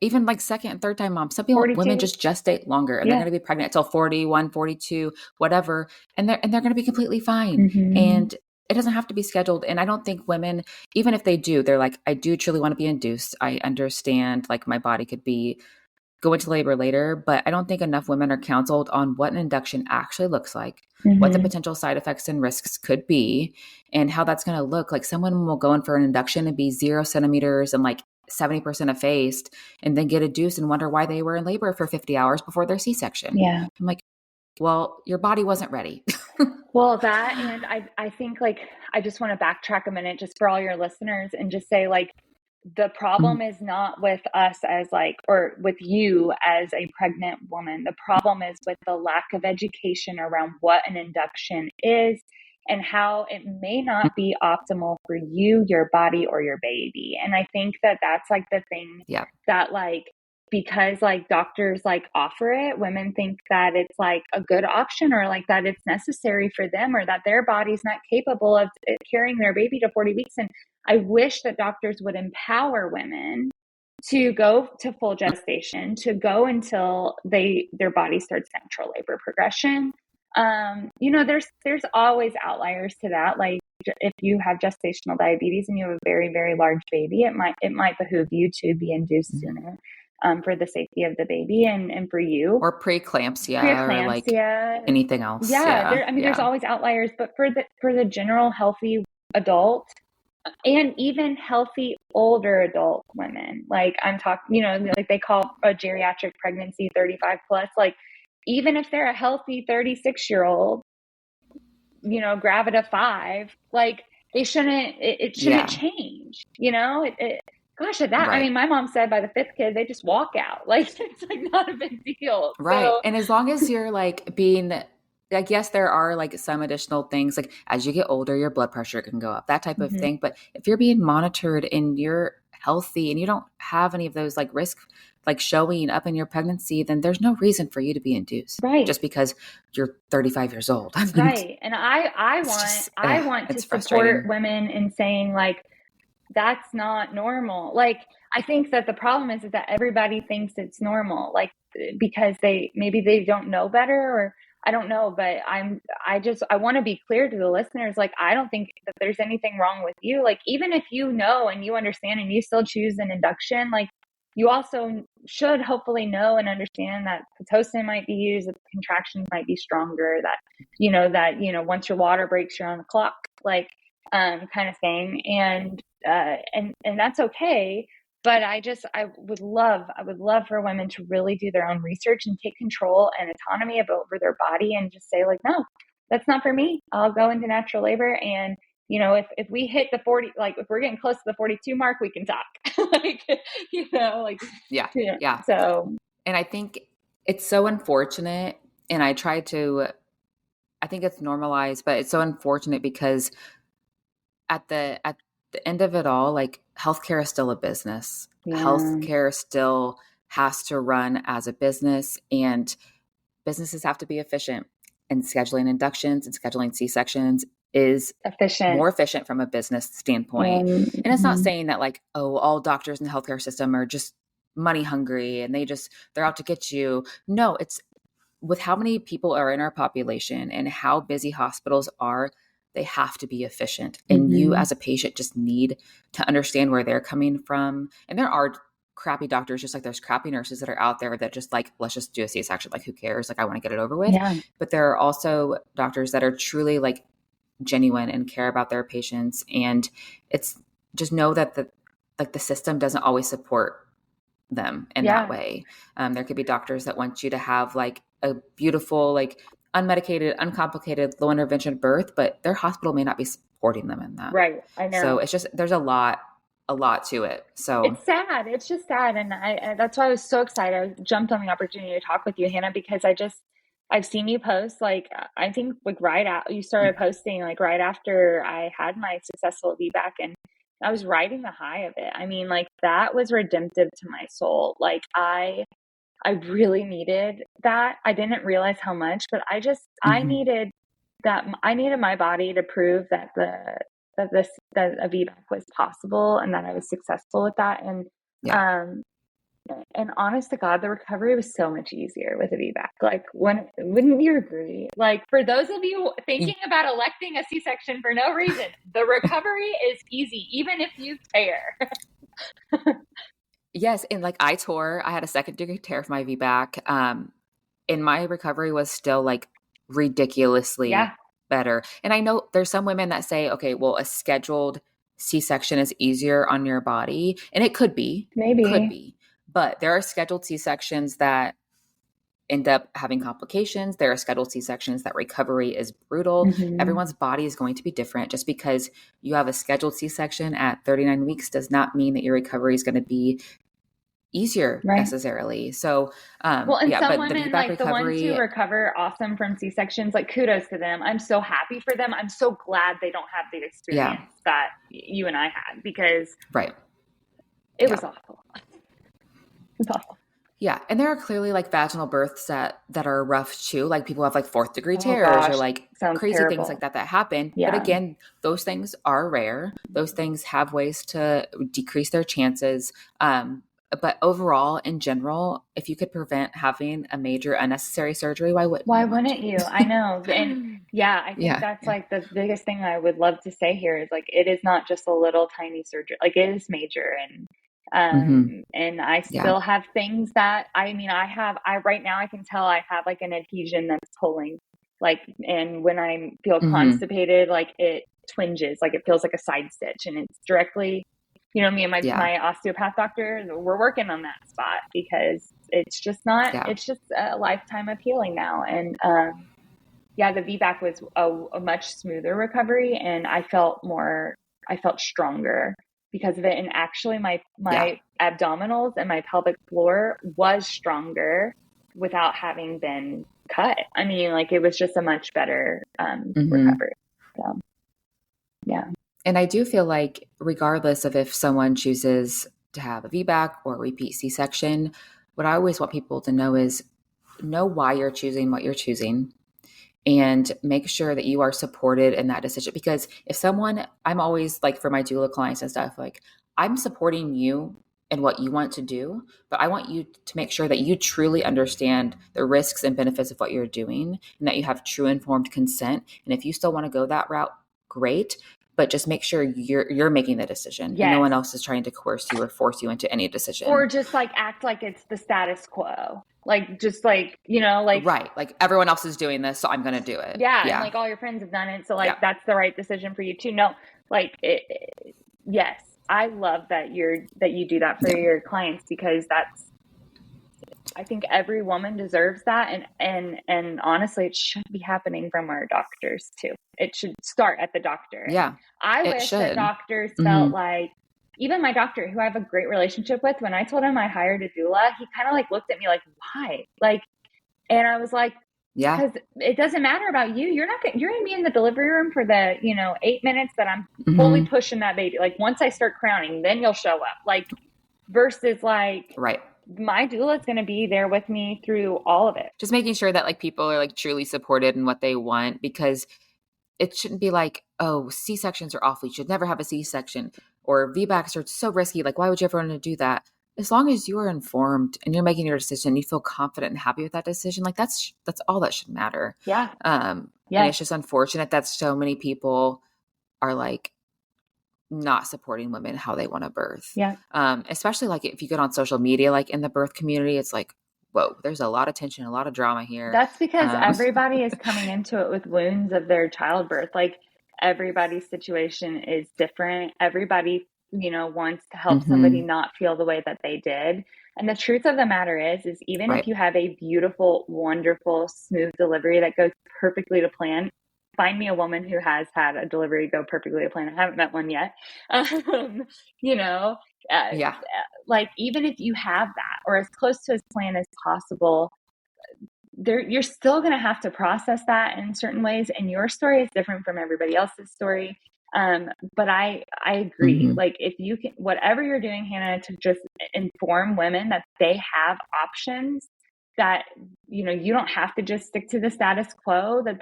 even like second and third time moms. Some people, 42 women weeks. just gestate longer and they're Yeah. going to be pregnant until 41, 42, whatever. And they're going to be completely fine. Mm-hmm. And it doesn't have to be scheduled. And I don't think women, even if they do, they're like, I do truly want to be induced. I understand like my body could be go into labor later, but I don't think enough women are counseled on what an induction actually looks like, what the Mm-hmm. potential side effects and risks could be, and how that's going to look. Like someone will go in for an induction and be 0 centimeters and like 70% effaced, and then get induced and wonder why they were in labor for 50 hours before their C-section. Yeah. I'm like, well, your body wasn't ready. Well, that, and I think like, I just want to backtrack a minute just for all your listeners and just say like, the problem is not with us as like, or with you as a pregnant woman. The problem is with the lack of education around what an induction is and how it may not be optimal for you, your body, or your baby. And I think that that's like the thing Yeah. that like, because like doctors like offer it, women think that it's like a good option, or like that it's necessary for them, or that their body's not capable of carrying their baby to 40 weeks. And I wish that doctors would empower women to go to full gestation, to go until their body starts natural labor progression. There's always outliers to that. Like if you have gestational diabetes and you have a very, very large baby, it might behoove you to be induced sooner, for the safety of the baby and for you. Or preeclampsia or like Preeclampsia. anything else. Yeah, Yeah. there's Yeah. always outliers, but for the general healthy adult and even healthy older adult women, like I'm talking, like they call a geriatric pregnancy 35 plus, like even if they're a healthy 36-year-old, gravida 5, like it shouldn't Yeah. change, gosh, I Right. mean, my mom said by the 5th kid, they just walk out. Like, it's like not a big deal. Right. So, And as long as you're like being like, yes, there are like some additional things, like as you get older, your blood pressure can go up, that type of mhm, thing. But if you're being monitored and you're healthy and you don't have any of those like risk like showing up in your pregnancy, then there's no reason for you to be induced right. just because you're 35 years old. Right. And I It's want just, I want to it's support frustrating. women in saying, like, that's not normal. Like, I think that the problem is that everybody thinks it's normal, like, because maybe they don't know better, or I don't know, but I want to be clear to the listeners, like, I don't think that there's anything wrong with you. Like, even if you know and you understand and you still choose an induction, like, you also should hopefully know and understand that Pitocin might be used, that the contractions might be stronger, once your water breaks, you're on the clock, like, kind of thing. And that's okay. But I would love for women to really do their own research and take control and autonomy over their body, and just say, like, no, that's not for me. I'll go into natural labor. And, if we hit the 40, like if we're getting close to the 42 mark, we can talk. Like, like, Yeah. yeah. Yeah. So, And I think it's so unfortunate. And I think it's normalized, but it's so unfortunate because at the end of it all, like healthcare is still a business. yeah, Healthcare still has to run as a business, and businesses have to be efficient. And scheduling inductions and scheduling C-sections is efficient. more efficient from a business standpoint. And And it's not saying that like, oh, all doctors in the healthcare system are just money hungry and they're out to get you. No, it's with how many people are in our population and how busy hospitals are, they have to be efficient. And you mhm. as a patient just need to understand where they're coming from. And there are crappy doctors, just like there's crappy nurses that are out there that just like, let's just do a C-section. Like, who cares? Like, I want to get it over with. Yeah, But there are also doctors that are truly like genuine and care about their patients. And it's just know that the system doesn't always support them in that yeah, way. There could be doctors that want you to have like a beautiful, like unmedicated, uncomplicated, low intervention birth, but their hospital may not be supporting them in that. right. I So know. it's just, there's a lot to it. So It's sad. It's just sad. And that's why I was so excited. I jumped on the opportunity to talk with you, Hannah, because I've seen you post, like, I think like right out, you started posting like right after I had my successful VBAC, and I was riding the high of it. I mean, like, that was redemptive to my soul. Like, I really needed that. I didn't realize how much, but I mhm. needed that. I needed my body to prove that a VBAC was possible and that I was successful with that. Yeah. Um, and honest to God, the recovery was so much easier with a VBAC. Like, wouldn't you agree? Like, for those of you thinking about electing a C-section for no reason, the recovery is easy, even if you tear. Yes. And like I had a second degree tear of my VBAC. And my recovery was still like ridiculously Yeah, better. And I know there's some women that say, okay, well, a scheduled C-section is easier on your body. And it could maybe. be. But there are scheduled C-sections that end up having complications. There are scheduled C-sections that recovery is brutal. Hmm. Everyone's body is going to be different. Just because you have a scheduled C-section at 39 weeks does not mean that your recovery is going to be easier Right. necessarily. So, Well, and yeah, some but the women, VBAC like the ones who recovery, recover awesome from C-sections, like, kudos to them. I'm so happy for them. I'm so glad they don't have the yeah, experience that you and I had, because right. it Yeah. was awful. It was awful. Yeah. And there are clearly like vaginal births that are rough too. Like people have like fourth degree Oh tears or gosh, like sounds crazy things like terrible. that happen. But Yeah. again, those things are rare. Those things have ways to decrease their chances. But overall, in general, if you could prevent having a major unnecessary surgery, why wouldn't Why you want wouldn't you? I know. And to? yeah, I think Yeah. that's Yeah. like the biggest thing I would love to say here is like it is not just a little tiny surgery. Like it is major, and I Yeah. still have things that I mean I right now I can tell I have like an adhesion that's pulling. Like, and when I feel Hmm. constipated, like it twinges, like it feels like a side stitch, and it's directly, me and Yeah. my osteopath doctor, we're working on that spot because it's just not, Yeah. it's just a lifetime of healing now. And yeah, the VBAC was a much smoother recovery, and I felt stronger because of it. And actually, Yeah. my abdominals and my pelvic floor was stronger without having been cut. I mean, like it was just a much better Hmm. recovery. So yeah, And I do feel like, regardless of if someone chooses to have a VBAC or a repeat C-section, what I always want people to know is know why you're choosing what you're choosing and make sure that you are supported in that decision. Because if someone, I'm always like, for my doula clients and stuff, like, I'm supporting you and what you want to do, but I want you to make sure that you truly understand the risks and benefits of what you're doing and that you have true informed consent. And if you still want to go that route, great. But just make sure you're making the decision and no yes. one else is trying to coerce you or force you into any Or decision. just like act like it's the status quo. Like just like, like Right. Like everyone else is doing this, so I'm going to do it. yeah, and Yeah. like all your friends have done it, so like Yeah. that's the right decision for you too. No, like yes, I love that you do that for Yeah. your clients because that's I think every woman deserves that, and honestly, it should be happening from our doctors too. It should start at the doctor, and Yeah. I It wish that should. doctors felt Hmm. like even my doctor, who I have a great relationship with, when I told him I hired a doula, he kind of like looked at me like, why? Like, and I was like, Yeah. because it doesn't matter about you. You're going to be in the delivery room for the, 8 minutes that I'm fully Hmm. pushing that baby. Like once I start crowning, then you'll show up. Like versus like Right. my doula is going to be there with me through all of it. Just making sure that like people are like truly supported in what they want, because it shouldn't be like, oh, C-sections are awful. You should never have a C-section, or VBACs are so risky. Like, why would you ever want to do that? As long as you are informed and you're making your decision, you feel confident and happy with that decision. Like that's all that should matter. Yeah. And Yes. it's just unfortunate that so many people are like not supporting women how they want to birth. Yeah. Especially like if you get on social media, like in the birth community, it's like, whoa, there's a lot of tension, a lot of drama here. That's because everybody is coming into it with wounds of their childbirth. Like everybody's situation is different. Everybody, wants to help somebody Hmm. not feel the way that they did. And the truth of the matter is even if Right. you have a beautiful, wonderful, smooth delivery that goes perfectly to plan, find me a woman who has had a delivery go perfectly to plan. I haven't met one yet. You know, Yeah. like even if you have that or as close to as planned as possible, you're still going to have to process that in certain ways, and your story is different from everybody else's story. But I agree, Hmm. like if you can, whatever you're doing, Hannah, to just inform women that they have options, that you don't have to just stick to the status quo, that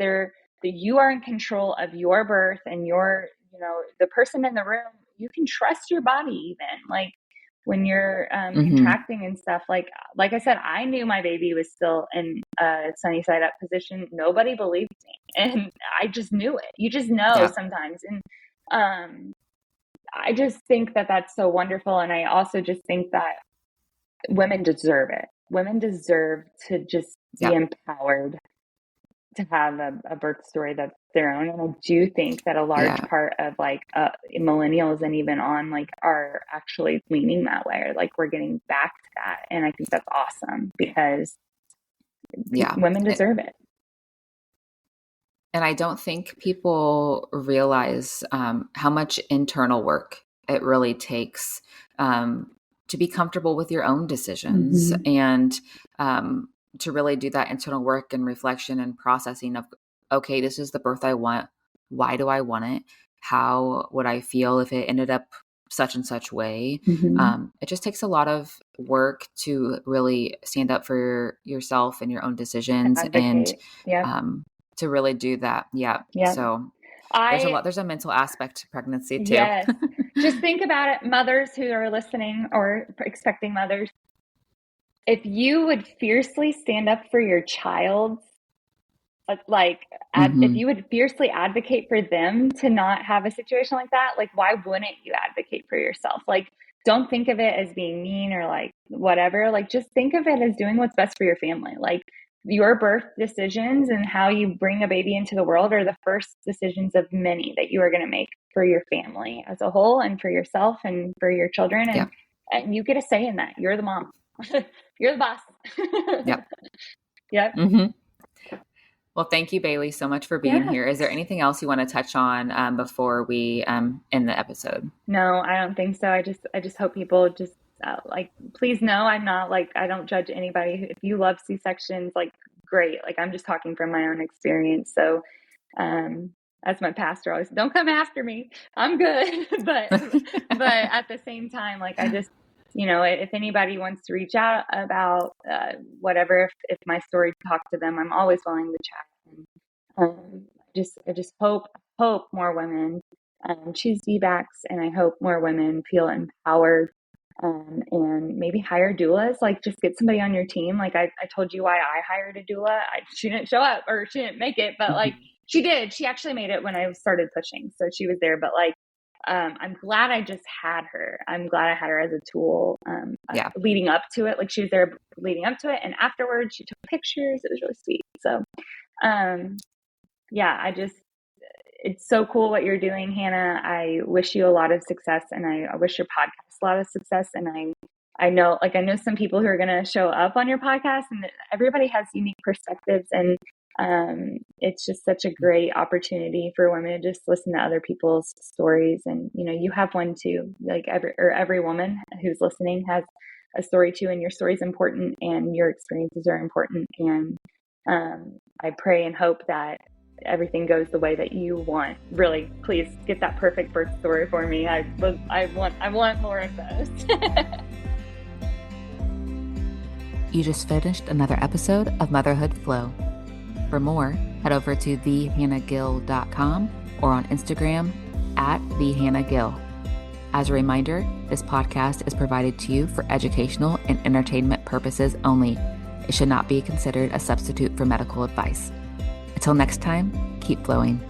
you are in control of your birth, and the person in the room, you can trust your body, even like when you're Hmm. contracting and stuff. Like I said, I knew my baby was still in a sunny side up position. Nobody believed me, and I just knew it. You just know Yeah. sometimes, and I just think that that's so wonderful. And I also just think that women deserve it. Women deserve to just be Yeah. empowered to have a birth story that's their own. And I do think that a large Yeah. part of like millennials and even on like are actually leaning that way, or like we're getting back to that. And I think that's awesome because Yeah. women deserve it. And I don't think people realize how much internal work it really takes um, to be comfortable with your own decisions Mm-hmm. and to really do that internal work and reflection and processing of, okay, this is the birth I want. Why do I want it? How would I feel if it ended up such and such way? Mm-hmm. It just takes a lot of work to really stand up for yourself and your own To decisions, and advocate. Yep. um, to really do that. Yeah. Yep. So I there's a mental aspect to pregnancy too. Yes. Just think about it, mothers who are listening or expecting mothers. If you would fiercely stand up for your child, if Mm-hmm. you would fiercely advocate for them to not have a situation like that, like, why wouldn't you advocate for yourself? Like, don't think of it as being mean or like whatever. Like, just think of it as doing what's best for your family. Like, your birth decisions and how you bring a baby into the world are the first decisions of many that you are going to make for your family as a whole and for yourself and for your children. Yep. And you get a say in that. You're the mom. You're the boss. Yep. Yep. Mm-hmm. Well, thank you, Bailey, so much for being Yeah. here. Is there anything else you want to touch on before we end the episode? No, I don't think so. I just hope people just like, please know I'm not like, I don't judge anybody. If you love C-sections, like, great. Like, I'm just talking from my own experience. So, as my pastor always, don't come after me. I'm good. But at the same time, like, I just, if anybody wants to reach out about whatever, if my story talked to them, I'm always willing to chat. And I just hope more women choose VBACs, and I hope more women feel empowered, and maybe hire doulas. Like, just get somebody on your team. Like, I told you why I hired a doula. She didn't show up, or she didn't make it, but like, she did. She actually made it when I started pushing, so she was there. But like, I'm glad I just had her. I'm glad I had her as a tool leading up to it. Like, she was there leading up to it, and afterwards she took pictures. It was really sweet. So yeah, it's so cool what you're doing, Hannah. I wish you a lot of success, and I wish your podcast a lot of success. And I know some people who are going to show up on your podcast, and everybody has unique perspectives. And it's just such a great opportunity for women to just listen to other people's stories. And, you have one too, like every woman who's listening has a story too, and your story is important and your experiences are important. And I pray and hope that everything goes the way that you want. Really, please get that perfect birth story for me. I want more of those. You just finished another episode of Motherhood Flow. For more, head over to thehannahgill.com or on Instagram @thehannahgill. As a reminder, this podcast is provided to you for educational and entertainment purposes only. It should not be considered a substitute for medical advice. Until next time, keep flowing.